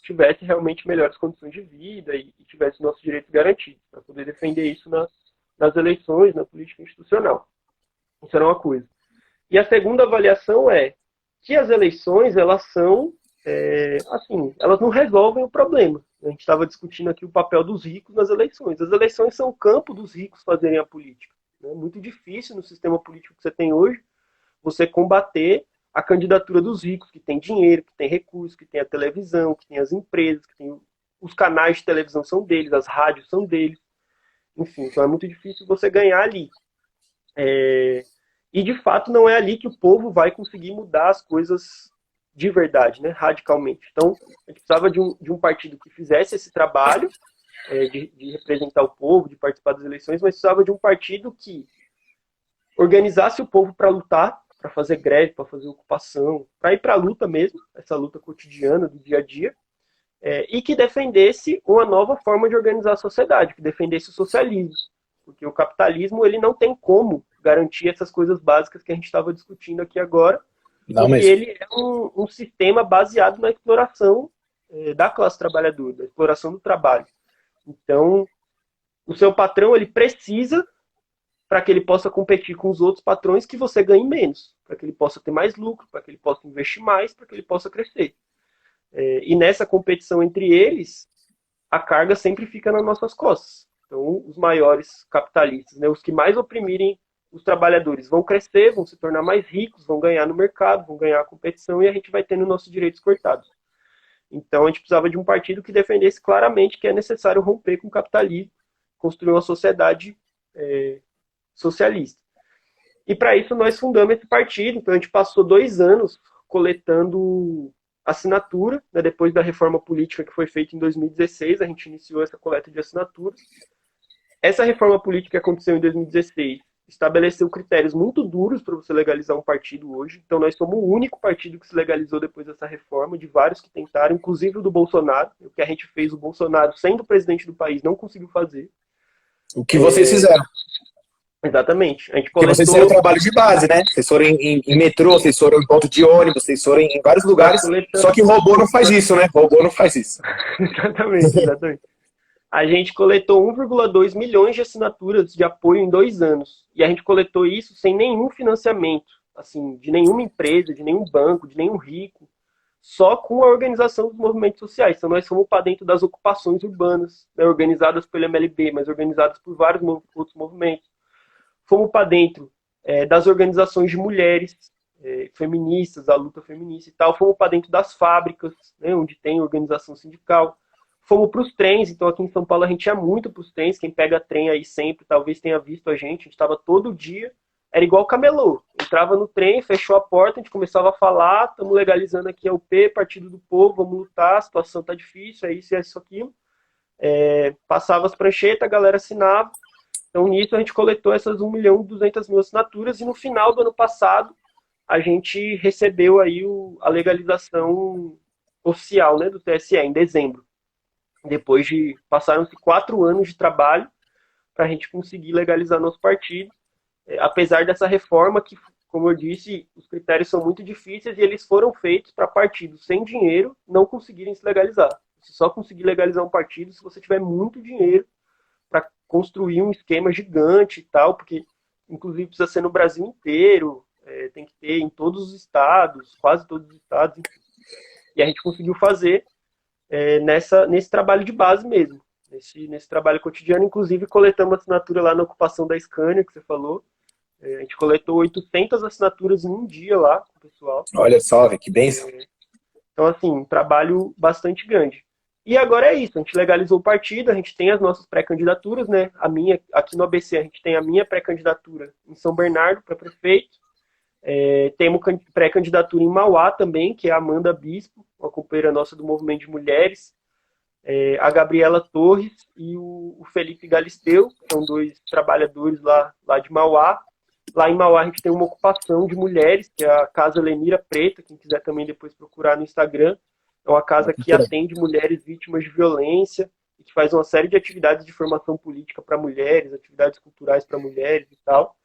tivesse realmente melhores condições de vida e tivesse nossos direitos garantidos, para poder defender isso nas eleições, na política institucional. Isso era uma coisa. E a segunda avaliação é que as eleições, elas são, assim, elas não resolvem o problema. A gente estava discutindo aqui o papel dos ricos nas eleições. As eleições são o campo dos ricos fazerem a política. É muito difícil no sistema político que você tem hoje você combater a candidatura dos ricos, que tem dinheiro, que tem recursos, que tem a televisão, que tem as empresas, que tem os canais de televisão são deles, as rádios são deles. Enfim, então é muito difícil você ganhar ali. E de fato não é ali que o povo vai conseguir mudar as coisas de verdade, né, radicalmente. Então a gente precisava de um partido que fizesse esse trabalho de representar o povo, de participar das eleições, mas precisava de um partido que organizasse o povo para lutar, para fazer greve, para fazer ocupação, para ir para a luta mesmo, essa luta cotidiana do dia a dia, e que defendesse uma nova forma de organizar a sociedade, que defendesse o socialismo, porque o capitalismo ele não tem como garantir essas coisas básicas que a gente estava discutindo aqui agora, porque ele é um sistema baseado na exploração da classe trabalhadora, da exploração do trabalho. Então, o seu patrão ele precisa, para que ele possa competir com os outros patrões, que você ganhe menos, para que ele possa ter mais lucro, para que ele possa investir mais, para que ele possa crescer. E nessa competição entre eles, a carga sempre fica nas nossas costas. Então, os maiores capitalistas, né, os que mais oprimirem os trabalhadores, vão crescer, vão se tornar mais ricos, vão ganhar no mercado, vão ganhar a competição e a gente vai tendo nossos direitos cortados. Então, a gente precisava de um partido que defendesse claramente que é necessário romper com o capitalismo, construir uma sociedade socialista. E para isso nós fundamos esse partido. Então a gente passou 2 anos coletando assinatura, né, depois da reforma política que foi feita em 2016, a gente iniciou essa coleta de assinaturas. Essa reforma política que aconteceu em 2016 estabeleceu critérios muito duros para você legalizar um partido hoje. Então nós somos o único partido que se legalizou depois dessa reforma, de vários que tentaram, inclusive o do Bolsonaro. O que a gente fez, o Bolsonaro, sendo presidente do país, não conseguiu fazer. O que vocês fizeram? Exatamente. A gente Porque vocês fizeram trabalho de base, né? Vocês foram em metrô, vocês foram em ponto de ônibus, vocês foram em vários lugares. Só que robô não faz isso, né? Robô não faz isso. Exatamente. A gente coletou 1,2 milhões de assinaturas de apoio em 2 anos. E a gente coletou isso sem nenhum financiamento, assim, de nenhuma empresa, de nenhum banco, de nenhum rico, só com a organização dos movimentos sociais. Então nós fomos para dentro das ocupações urbanas, né, organizadas pelo MLB, mas organizadas por vários outros movimentos. Fomos para dentro das organizações de mulheres feministas, a luta feminista e tal. Fomos para dentro das fábricas, né, onde tem organização sindical. Fomos para os trens, então aqui em São Paulo a gente ia muito para os trens. Quem pega trem aí sempre, talvez tenha visto a gente estava todo dia. Era igual camelô. Entrava no trem, fechou a porta, a gente começava a falar, estamos legalizando aqui a UP, Partido do Povo, vamos lutar, a situação está difícil, é isso, aquilo. Passava as pranchetas, a galera assinava. Então, nisso, a gente coletou essas 1.200.000 assinaturas e no final do ano passado a gente recebeu aí a legalização oficial, né, do TSE, em dezembro. depois de passaram-se 4 anos de trabalho para a gente conseguir legalizar nosso partido, apesar dessa reforma que, como eu disse, os critérios são muito difíceis e eles foram feitos para partidos sem dinheiro não conseguirem se legalizar. Você só conseguir legalizar um partido se você tiver muito dinheiro para construir um esquema gigante e tal, porque inclusive precisa ser no Brasil inteiro, tem que ter em todos os estados, quase todos os estados, enfim. E a gente conseguiu fazer nesse trabalho de base mesmo, nesse trabalho cotidiano. Inclusive coletamos assinatura lá na ocupação da Scania, que você falou. A gente coletou 800 assinaturas em um dia lá com o pessoal. Olha só, que bênção. Então, assim, um trabalho bastante grande. E agora é isso, a gente legalizou o partido, a gente tem as nossas pré-candidaturas, né? A minha, aqui no ABC, a gente tem a minha pré-candidatura em São Bernardo para prefeito. Temos pré-candidatura em Mauá também, que é a Amanda Bispo, uma companheira nossa do Movimento de Mulheres. A Gabriela Torres e o Felipe Galisteu, que são 2 trabalhadores lá de Mauá. Lá em Mauá a gente tem uma ocupação de mulheres, que é a Casa Lenira Preta, quem quiser também depois procurar no Instagram. É uma casa que atende mulheres vítimas de violência e que faz uma série de atividades de formação política para mulheres, atividades culturais para mulheres e tal.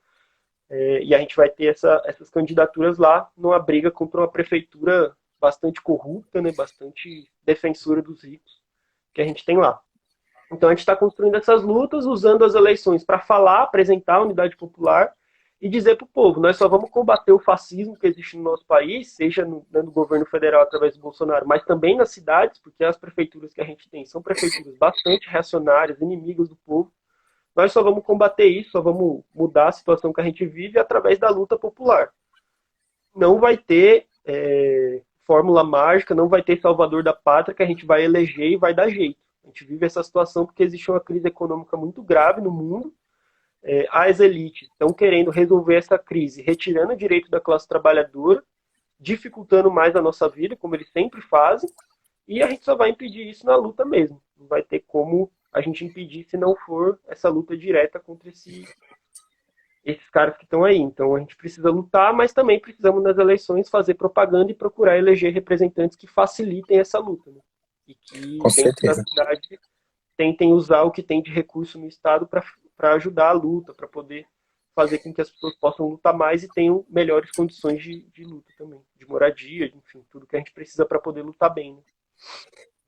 E a gente vai ter essas candidaturas lá numa briga contra uma prefeitura bastante corrupta, né, bastante defensora dos ricos, que a gente tem lá. Então a gente está construindo essas lutas, usando as eleições para falar, apresentar a unidade popular e dizer para o povo, nós só vamos combater o fascismo que existe no nosso país, seja no governo federal através do Bolsonaro, mas também nas cidades, porque as prefeituras que a gente tem são prefeituras bastante reacionárias, inimigas do povo. Nós só vamos combater isso, só vamos mudar a situação que a gente vive através da luta popular. Não vai ter fórmula mágica, não vai ter salvador da pátria que a gente vai eleger e vai dar jeito. A gente vive essa situação porque existe uma crise econômica muito grave no mundo. As elites estão querendo resolver essa crise, retirando o direito da classe trabalhadora, dificultando mais a nossa vida, como eles sempre fazem, e a gente só vai impedir isso na luta mesmo. Não vai ter como a gente impedir se não for essa luta direta contra esses caras que estão aí. Então a gente precisa lutar, mas também precisamos nas eleições fazer propaganda e procurar eleger representantes que facilitem essa luta, né? E que dentro da cidade tentem usar o que tem de recurso no Estado para ajudar a luta, para poder fazer com que as pessoas possam lutar mais e tenham melhores condições de luta também, de moradia, enfim, tudo que a gente precisa para poder lutar bem, né?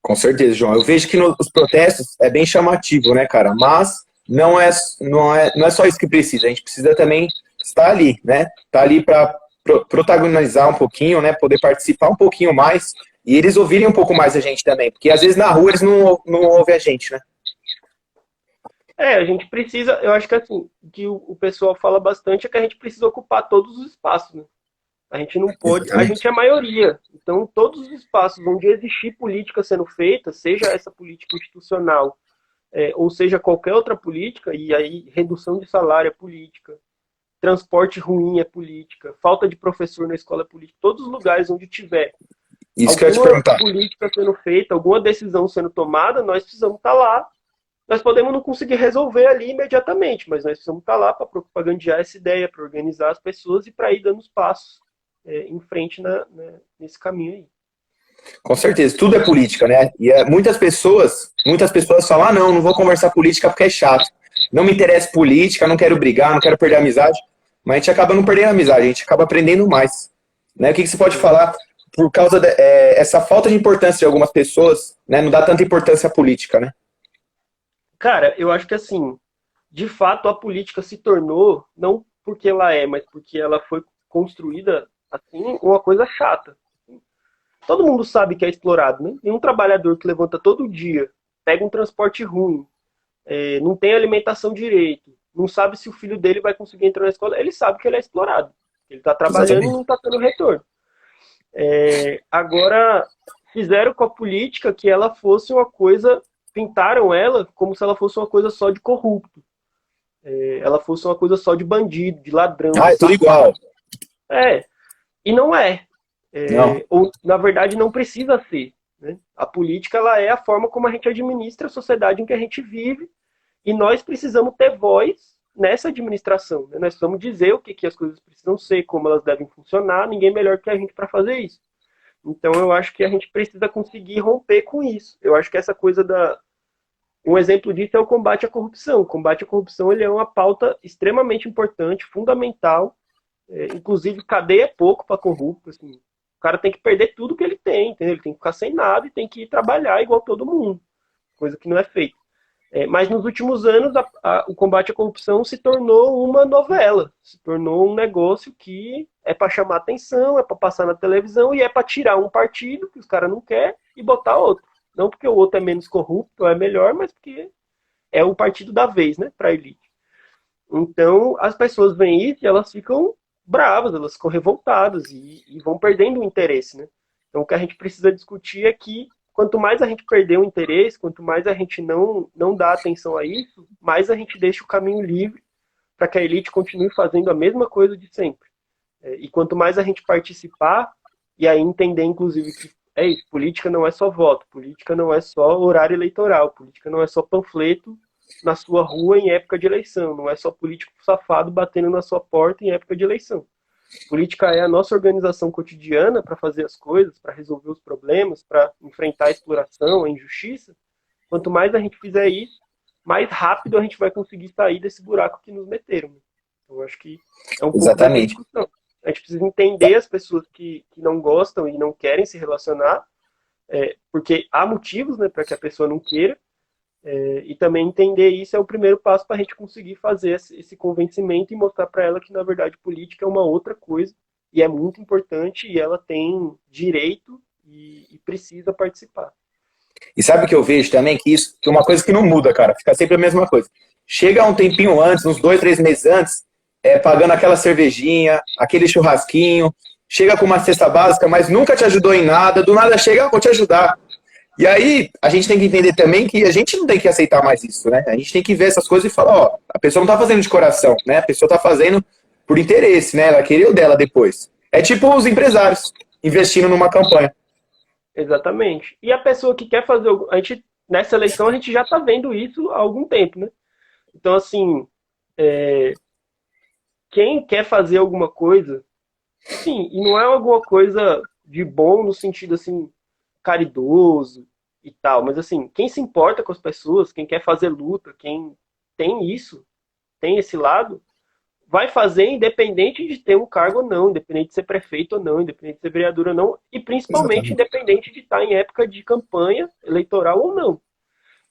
Com certeza, João. Eu vejo que nos protestos é bem chamativo, né, cara? Mas não é só isso que precisa. A gente precisa também estar ali, né? Estar ali para protagonizar um pouquinho, né? Poder participar um pouquinho mais e eles ouvirem um pouco mais a gente também. Porque às vezes na rua eles não ouvem a gente, né? A gente precisa, eu acho que assim, que o pessoal fala bastante é que a gente precisa ocupar todos os espaços, né? A gente não pode, exatamente. A gente é a maioria. Então, todos os espaços onde existir política sendo feita, seja essa política institucional, ou seja qualquer outra política, e aí redução de salário é política, transporte ruim é política, falta de professor na escola é política, todos os lugares onde tiver isso que eu ia te perguntar. Política sendo feita, alguma decisão sendo tomada, nós precisamos estar lá. Nós podemos não conseguir resolver ali imediatamente, mas nós precisamos estar lá para propagandear essa ideia, para organizar as pessoas e para ir dando os passos em frente nesse caminho aí. Com certeza, tudo é política, né? E muitas pessoas falam, não vou conversar política porque é chato. Não me interessa política, não quero brigar, não quero perder a amizade. Mas a gente acaba não perdendo a amizade, a gente acaba aprendendo mais. Né? O que você pode falar por causa dessa falta de importância de algumas pessoas, né? Não dá tanta importância à política, né? Cara, eu acho que assim, de fato a política se tornou, não porque ela mas porque ela foi construída assim, uma coisa chata. Todo mundo sabe que é explorado, né? Tem um trabalhador que levanta todo dia, pega um transporte ruim, não tem alimentação direito, não sabe se o filho dele vai conseguir entrar na escola, ele sabe que ele é explorado. Ele está trabalhando e não está tendo retorno. Agora, fizeram com a política que ela fosse uma coisa, pintaram ela como se ela fosse uma coisa só de corrupto. Ela fosse uma coisa só de bandido, de ladrão. É tudo igual. E não é. Não. Ou, na verdade, não precisa ser. Né? A política ela é a forma como a gente administra a sociedade em que a gente vive e nós precisamos ter voz nessa administração. Né? Nós precisamos dizer o que as coisas precisam ser, como elas devem funcionar, ninguém melhor que a gente para fazer isso. Então eu acho que a gente precisa conseguir romper com isso. Eu acho que essa coisa da... Um exemplo disso é o combate à corrupção. O combate à corrupção ele é uma pauta extremamente importante, fundamental. Inclusive, cadeia é pouco para corrupto. Assim. O cara tem que perder tudo que ele tem, entendeu? Ele tem que ficar sem nada e tem que ir trabalhar igual todo mundo. Coisa que não é feita. Mas nos últimos anos, o combate à corrupção se tornou uma novela. Se tornou um negócio que é para chamar atenção, é para passar na televisão e é para tirar um partido que os caras não querem e botar outro. Não porque o outro é menos corrupto ou é melhor, mas porque é o partido da vez, né, para a elite. Então, as pessoas veem isso e elas ficam bravas, elas ficam revoltadas e vão perdendo o interesse, né? Então, o que a gente precisa discutir é que quanto mais a gente perder o interesse, quanto mais a gente não dá atenção a isso, mais a gente deixa o caminho livre para que a elite continue fazendo a mesma coisa de sempre. E quanto mais a gente participar, e aí entender, inclusive, que é isso, política não é só voto, política não é só horário eleitoral, política não é só panfleto na sua rua em época de eleição, não é só político safado batendo na sua porta em época de eleição. Política é a nossa organização cotidiana para fazer as coisas, para resolver os problemas, para enfrentar a exploração, a injustiça. Quanto mais a gente fizer isso, mais rápido a gente vai conseguir sair desse buraco que nos meteram. Então, eu acho que é um pouco dessa discussão. A gente precisa entender as pessoas que não gostam e não querem se relacionar, porque há motivos, né, para que a pessoa não queira, e também entender isso é o primeiro passo para a gente conseguir fazer esse convencimento e mostrar para ela que, na verdade, política é uma outra coisa e é muito importante e ela tem direito e precisa participar. E sabe o que eu vejo também? Que isso é uma coisa que não muda, cara. Fica sempre a mesma coisa. Chega um tempinho antes, uns 2, 3 meses antes, pagando aquela cervejinha, aquele churrasquinho, chega com uma cesta básica, mas nunca te ajudou em nada, do nada chega, vou te ajudar. E aí, a gente tem que entender também que a gente não tem que aceitar mais isso, né? A gente tem que ver essas coisas e falar, ó, a pessoa não tá fazendo de coração, né? A pessoa tá fazendo por interesse, né? Ela queria o dela depois. É tipo os empresários investindo numa campanha. Exatamente. E a pessoa que quer fazer... nessa eleição, a gente já tá vendo isso há algum tempo, né? Então, assim, quem quer fazer alguma coisa, sim, e não é alguma coisa de bom no sentido, assim, caridoso e tal, mas assim, quem se importa com as pessoas, quem quer fazer luta, quem tem isso, tem esse lado, vai fazer independente de ter um cargo ou não, independente de ser prefeito ou não, independente de ser vereador ou não, e principalmente independente de estar em época de campanha eleitoral ou não.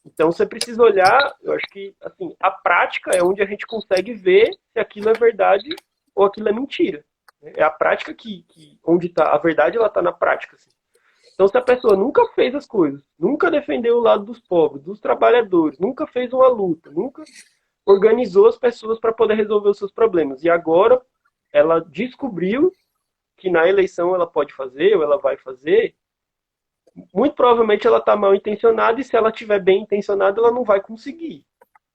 Então você precisa olhar, eu acho que assim, a prática é onde a gente consegue ver se aquilo é verdade ou aquilo é mentira. É a prática onde está, a verdade ela está na prática, assim. Então, se a pessoa nunca fez as coisas, nunca defendeu o lado dos pobres, dos trabalhadores, nunca fez uma luta, nunca organizou as pessoas para poder resolver os seus problemas, e agora ela descobriu que na eleição ela pode fazer, ou ela vai fazer, muito provavelmente ela está mal intencionada, e se ela estiver bem intencionada, ela não vai conseguir.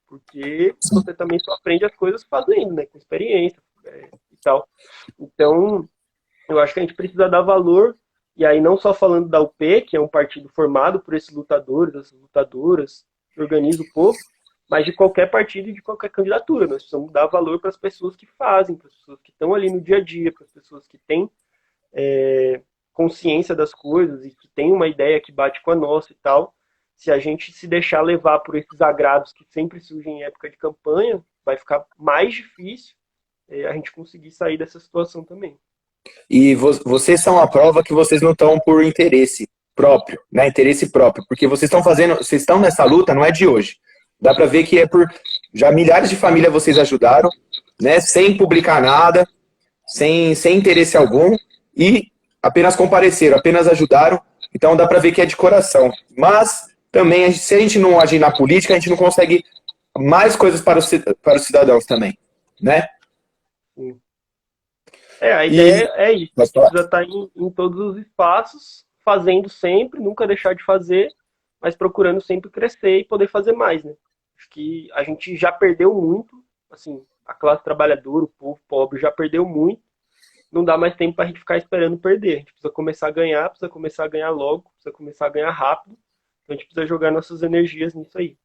Porque você também só aprende as coisas fazendo, né? Com experiência e tal. Então, eu acho que a gente precisa dar valor. E aí, não só falando da UP, que é um partido formado por esses lutadores, essas lutadoras, que organiza o povo, mas de qualquer partido e de qualquer candidatura. Nós precisamos dar valor para as pessoas que fazem, para as pessoas que estão ali no dia a dia, para as pessoas que têm consciência das coisas e que têm uma ideia que bate com a nossa e tal. Se a gente se deixar levar por esses agrados que sempre surgem em época de campanha, vai ficar mais difícil a gente conseguir sair dessa situação também. E vocês são a prova que vocês não estão por interesse próprio, né? Interesse próprio, porque vocês estão nessa luta, não é de hoje. Dá para ver que é por já milhares de famílias vocês ajudaram, né? Sem publicar nada, sem interesse algum, e apenas compareceram, apenas ajudaram. Então dá para ver que é de coração. Mas também, se a gente não agir na política, a gente não consegue mais coisas para os cidadãos também, né? Sim. A ideia é isso. A gente precisa estar em todos os espaços, fazendo sempre, nunca deixar de fazer, mas procurando sempre crescer e poder fazer mais, né? Acho que a gente já perdeu muito, assim, a classe trabalhadora, o povo pobre já perdeu muito. Não dá mais tempo para a gente ficar esperando perder. A gente precisa começar a ganhar logo, precisa começar a ganhar rápido. Então a gente precisa jogar nossas energias nisso aí.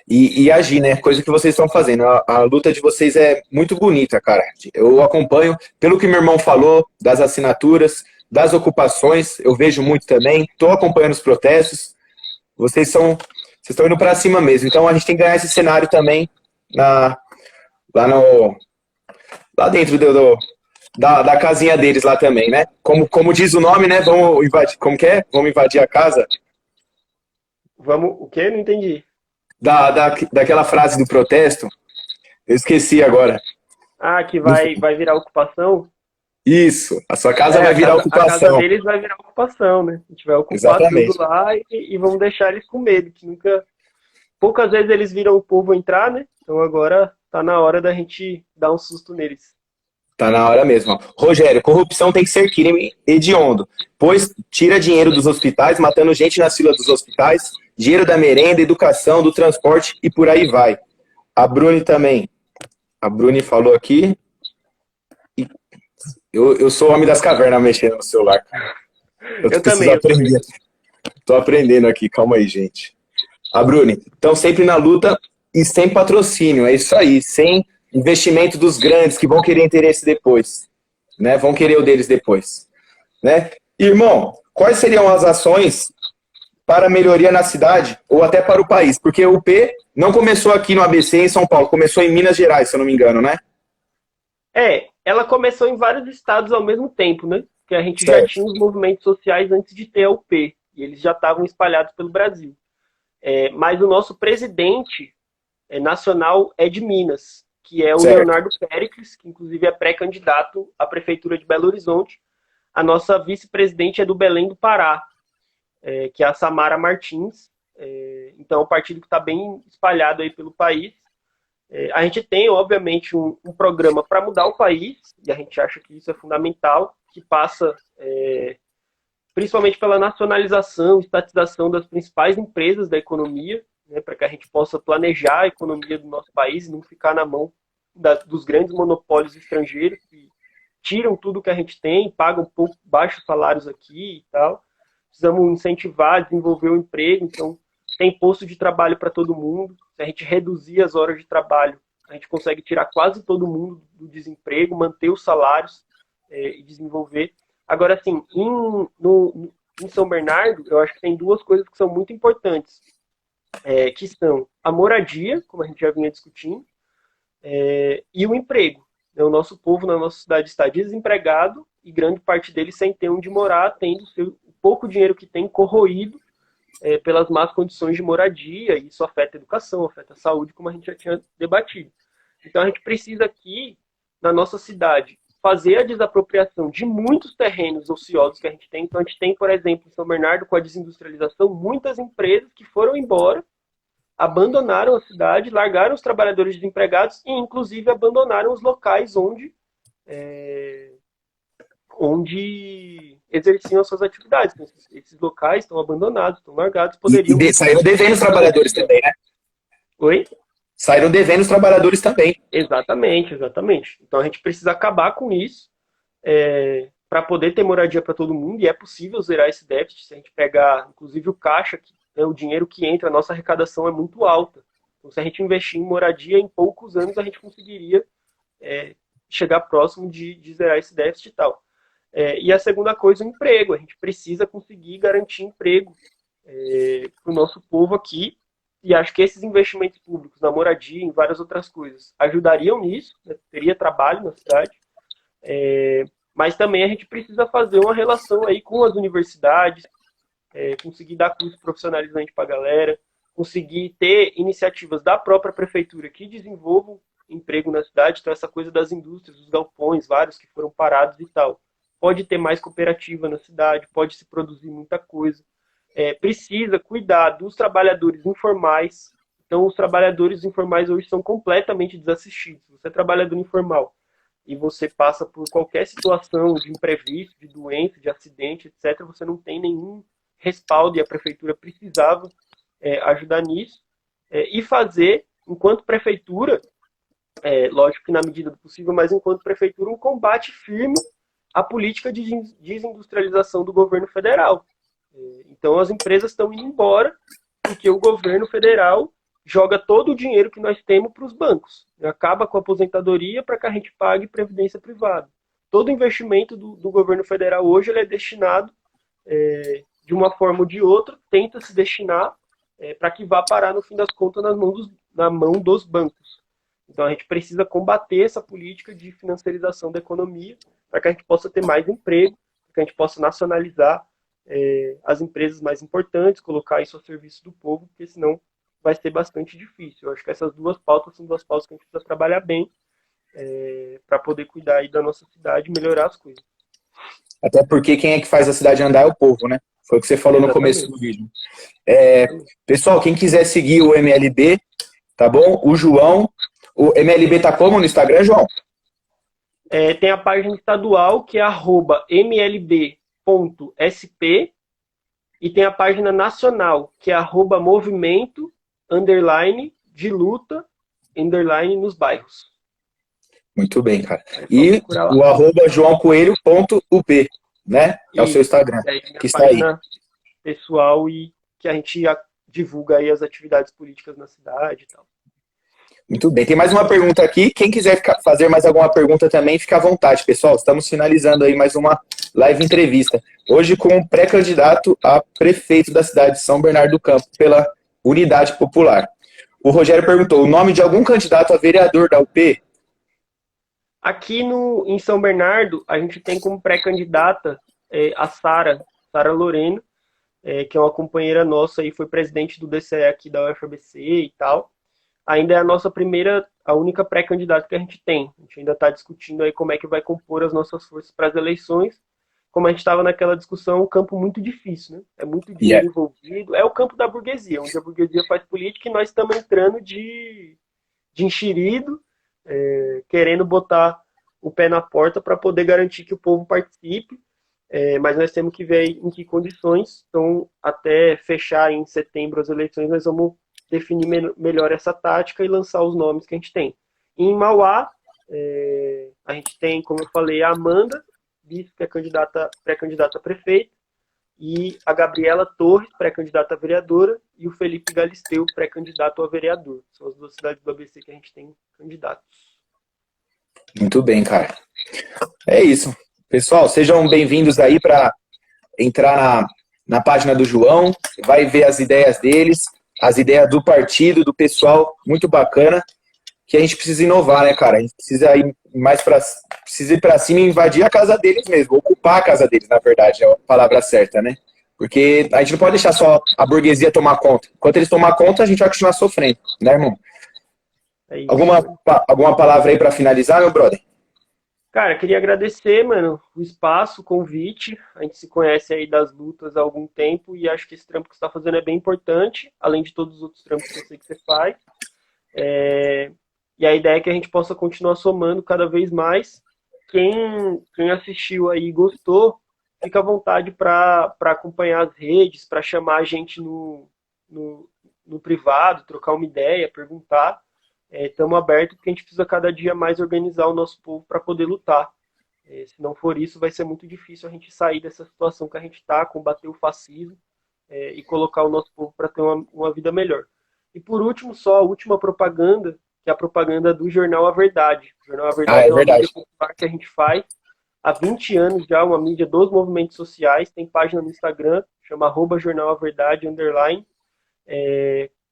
E agir, né? Coisa que vocês estão fazendo. A luta de vocês é muito bonita, cara. Eu acompanho, pelo que meu irmão falou, das assinaturas, das ocupações, eu vejo muito também, estou acompanhando os protestos, vocês estão indo para cima mesmo, então a gente tem que ganhar esse cenário também lá, lá dentro da casinha deles lá também, né? Como diz o nome, né? Vamos invadir, como que é? Vamos invadir a casa? Vamos, o quê? Não entendi. Daquela frase do protesto, eu esqueci agora. Ah, que vai virar ocupação? Isso, a sua casa É, vai virar a casa ocupação. deles vai virar ocupação, né? A gente vai ocupar tudo Exatamente. lá e vamos deixar eles com medo, que nunca. Poucas vezes eles viram o povo entrar, né? Então agora tá na hora da gente dar um susto neles. Tá na hora mesmo. Rogério, corrupção tem que ser crime hediondo, pois tira dinheiro dos hospitais, matando gente na fila dos hospitais, dinheiro da merenda, educação, do transporte e por aí vai. A Bruni também. A Bruni falou aqui. Eu sou o homem das cavernas mexendo no celular. Eu Eu preciso também, eu também. aprender. Tô aprendendo aqui, calma aí, gente. A Bruni, então sempre na luta e sem patrocínio, é isso aí, sem investimento dos grandes que vão querer interesse depois, né? Vão querer o deles depois, né? Irmão, quais seriam as ações para melhoria na cidade ou até para o país? Porque o P não começou aqui no ABC em São Paulo, começou em Minas Gerais, se eu não me engano, né? Ela começou em vários estados ao mesmo tempo, né? Porque a gente já Certo. tinha os movimentos sociais antes de ter a UP, e eles já estavam espalhados pelo Brasil. Mas o nosso presidente nacional é de Minas, que é o Certo. Leonardo Péricles, que inclusive é pré-candidato à Prefeitura de Belo Horizonte. A nossa vice-presidente é do Belém do Pará, que é a Samara Martins. Então é um partido que está bem espalhado aí pelo país. A gente tem, obviamente, um programa para mudar o país, e a gente acha que isso é fundamental, que passa principalmente pela nacionalização, estatização das principais empresas da economia, né, para que a gente possa planejar a economia do nosso país e não ficar na mão dos grandes monopólios estrangeiros que tiram tudo que a gente tem, pagam pouco, baixos salários aqui e tal. Precisamos incentivar, desenvolver o emprego, então tem posto de trabalho para todo mundo. Se a gente reduzir as horas de trabalho, a gente consegue tirar quase todo mundo do desemprego, manter os salários e desenvolver. Agora, assim, em São Bernardo, eu acho que tem duas coisas que são muito importantes, que são a moradia, como a gente já vinha discutindo, e o emprego. O nosso povo na nossa cidade está desempregado e grande parte dele sem ter onde morar, tendo o pouco dinheiro que tem corroído pelas más condições de moradia, e isso afeta a educação, afeta a saúde, como a gente já tinha debatido. Então a gente precisa aqui, na nossa cidade, fazer a desapropriação de muitos terrenos ociosos que a gente tem. Então a gente tem, por exemplo, em São Bernardo, com a desindustrialização, muitas empresas que foram embora, abandonaram a cidade, largaram os trabalhadores desempregados e, inclusive, abandonaram os locais onde exerciam as suas atividades. Então, esses locais estão abandonados, estão largados, poderiam... Saíram devendo os trabalhadores também, né? Oi? Saíram devendo os trabalhadores também. Exatamente, exatamente. Então a gente precisa acabar com isso para poder ter moradia para todo mundo, e é possível zerar esse déficit se a gente pegar, inclusive, o caixa, o dinheiro que entra, a nossa arrecadação é muito alta. Então, se a gente investir em moradia, em poucos anos a gente conseguiria chegar próximo de zerar esse déficit e tal. E a segunda coisa, o emprego. A gente precisa conseguir garantir emprego para o nosso povo aqui, e acho que esses investimentos públicos na moradia, em várias outras coisas, ajudariam nisso, né? Teria trabalho na cidade, mas também a gente precisa fazer uma relação aí com as universidades, conseguir dar curso profissionalizante para a galera, conseguir ter iniciativas da própria prefeitura que desenvolvam emprego na cidade. Então essa coisa das indústrias, dos galpões, vários que foram parados e tal. Pode ter mais cooperativa na cidade, pode se produzir muita coisa. Precisa cuidar dos trabalhadores informais. Então os trabalhadores informais hoje são completamente desassistidos. Você é trabalhador informal e você passa por qualquer situação de imprevisto, de doença, de acidente, etc., você não tem nenhum respaldo, e a prefeitura precisava ajudar nisso, e fazer, enquanto prefeitura, lógico que na medida do possível, mas enquanto prefeitura, um combate firme à política de desindustrialização do governo federal. Então as empresas estão indo embora porque o governo federal joga todo o dinheiro que nós temos para os bancos. Acaba com a aposentadoria para que a gente pague previdência privada. todo investimento do governo federal hoje ele é destinado, de uma forma ou de outra, tenta se destinar para que vá parar, no fim das contas, na mão dos bancos. Então, a gente precisa combater essa política de financiarização da economia para que a gente possa ter mais emprego, para que a gente possa nacionalizar as empresas mais importantes, colocar isso ao serviço do povo, porque senão vai ser bastante difícil. Eu acho que essas duas pautas são duas pautas que a gente precisa trabalhar bem para poder cuidar aí da nossa cidade e melhorar as coisas. Até porque quem é que faz a cidade andar é o povo, né? Foi o que você falou no começo do vídeo. Pessoal, quem quiser seguir o MLB, tá bom? O João, o MLB tá como no Instagram, João? Tem a página estadual, que é @mlb.sp, e tem a página nacional, que é @movimento_de luta_ nos bairros. Muito bem, cara. E o @joaocoelho.up, né? É o seu Instagram, que está aí. Pessoal, e que a gente divulga aí as atividades políticas na cidade e tal. Muito bem. Tem mais uma pergunta aqui. Quem quiser fazer mais alguma pergunta também, fica à vontade, pessoal. Estamos finalizando aí mais uma live entrevista. Hoje com um pré-candidato a prefeito da cidade de São Bernardo do Campo, pela Unidade Popular. O Rogério perguntou, o nome de algum candidato a vereador da UP? Aqui em São Bernardo, a gente tem como pré-candidata a Sara Lorena, que é uma companheira nossa e foi presidente do DCE aqui da UFABC e tal. Ainda é a única pré-candidata que a gente tem. A gente ainda está discutindo aí como é que vai compor as nossas forças para as eleições. Como a gente estava naquela discussão, um campo muito difícil, né? É muito dinheiro envolvido. É o campo da burguesia, onde a burguesia faz política e nós estamos entrando de enxerido, querendo botar o pé na porta para poder garantir que o povo participe. Mas nós temos que ver em que condições. Então, até fechar em setembro as eleições, nós vamos definir melhor essa tática e lançar os nomes que a gente tem. Em Mauá, a gente tem, como eu falei, a Amanda Bispo, que é pré-candidata a prefeita, e a Gabriela Torres, pré-candidata a vereadora, e o Felipe Galisteu, pré-candidato a vereador. São as duas cidades do ABC que a gente tem candidatos. Muito bem, cara. É isso. Pessoal, sejam bem-vindos aí para entrar na página do João, vai ver as ideias deles, as ideias do partido, do pessoal, muito bacana, que a gente precisa inovar, né, cara? A gente precisa ir precisa ir para cima e invadir a casa deles mesmo, ocupar a casa deles, na verdade, é a palavra certa, né? Porque a gente não pode deixar só a burguesia tomar conta. Enquanto eles tomar conta, a gente vai continuar sofrendo, né, irmão? Alguma palavra aí para finalizar, meu brother? Cara, queria agradecer, mano, o espaço, o convite. A gente se conhece aí das lutas há algum tempo e acho que esse trampo que você está fazendo é bem importante, além de todos os outros trampos que eu sei que você faz. E a ideia é que a gente possa continuar somando cada vez mais. Quem assistiu aí e gostou, fica à vontade para acompanhar as redes, para chamar a gente no privado, trocar uma ideia, perguntar. Estamos abertos porque a gente precisa cada dia mais organizar o nosso povo para poder lutar. Se não for isso, vai ser muito difícil a gente sair dessa situação que a gente está, combater o fascismo e colocar o nosso povo para ter uma vida melhor. E por último, só a última propaganda, que é a propaganda do Jornal A Verdade. O Jornal A Verdade é uma mídia popular que a gente faz há 20 anos já, uma mídia dos movimentos sociais, tem página no Instagram, chama @jornalaverdade_.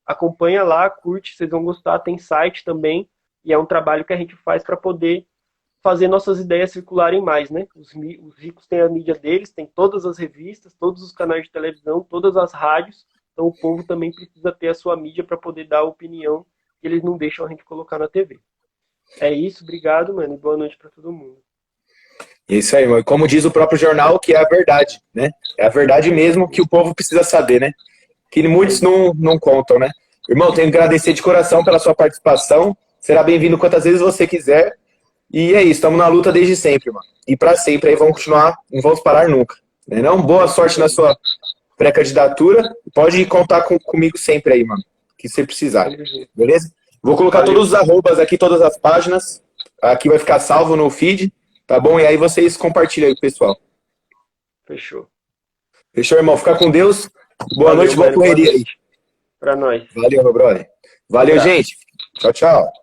Acompanha lá, curte, vocês vão gostar, tem site também, e é um trabalho que a gente faz para poder fazer nossas ideias circularem mais, né? Os ricos têm a mídia deles, tem todas as revistas, todos os canais de televisão, todas as rádios, então o povo também precisa ter a sua mídia para poder dar a opinião que eles não deixam a gente colocar na TV. É isso, obrigado, mano, e boa noite para todo mundo. Isso aí, mano. Como diz o próprio jornal, que é a verdade, né? É a verdade mesmo que o povo precisa saber, né? Que muitos não contam, né? Irmão, tenho que agradecer de coração pela sua participação. Será bem-vindo quantas vezes você quiser. E é isso, estamos na luta desde sempre, mano. E para sempre aí vamos continuar, não vamos parar nunca. Né, não? Boa sorte na sua pré-candidatura. Pode contar comigo sempre aí, mano. Que você precisar. Beleza? Vou colocar todos os arrobas aqui, todas as páginas. Aqui vai ficar salvo no feed, tá bom? E aí vocês compartilham aí com o pessoal. Fechou. Fechou, irmão? Fica com Deus. Boa noite, boa correria aí. Pra nós. Valeu, meu brother. Valeu, gente. Tchau, tchau.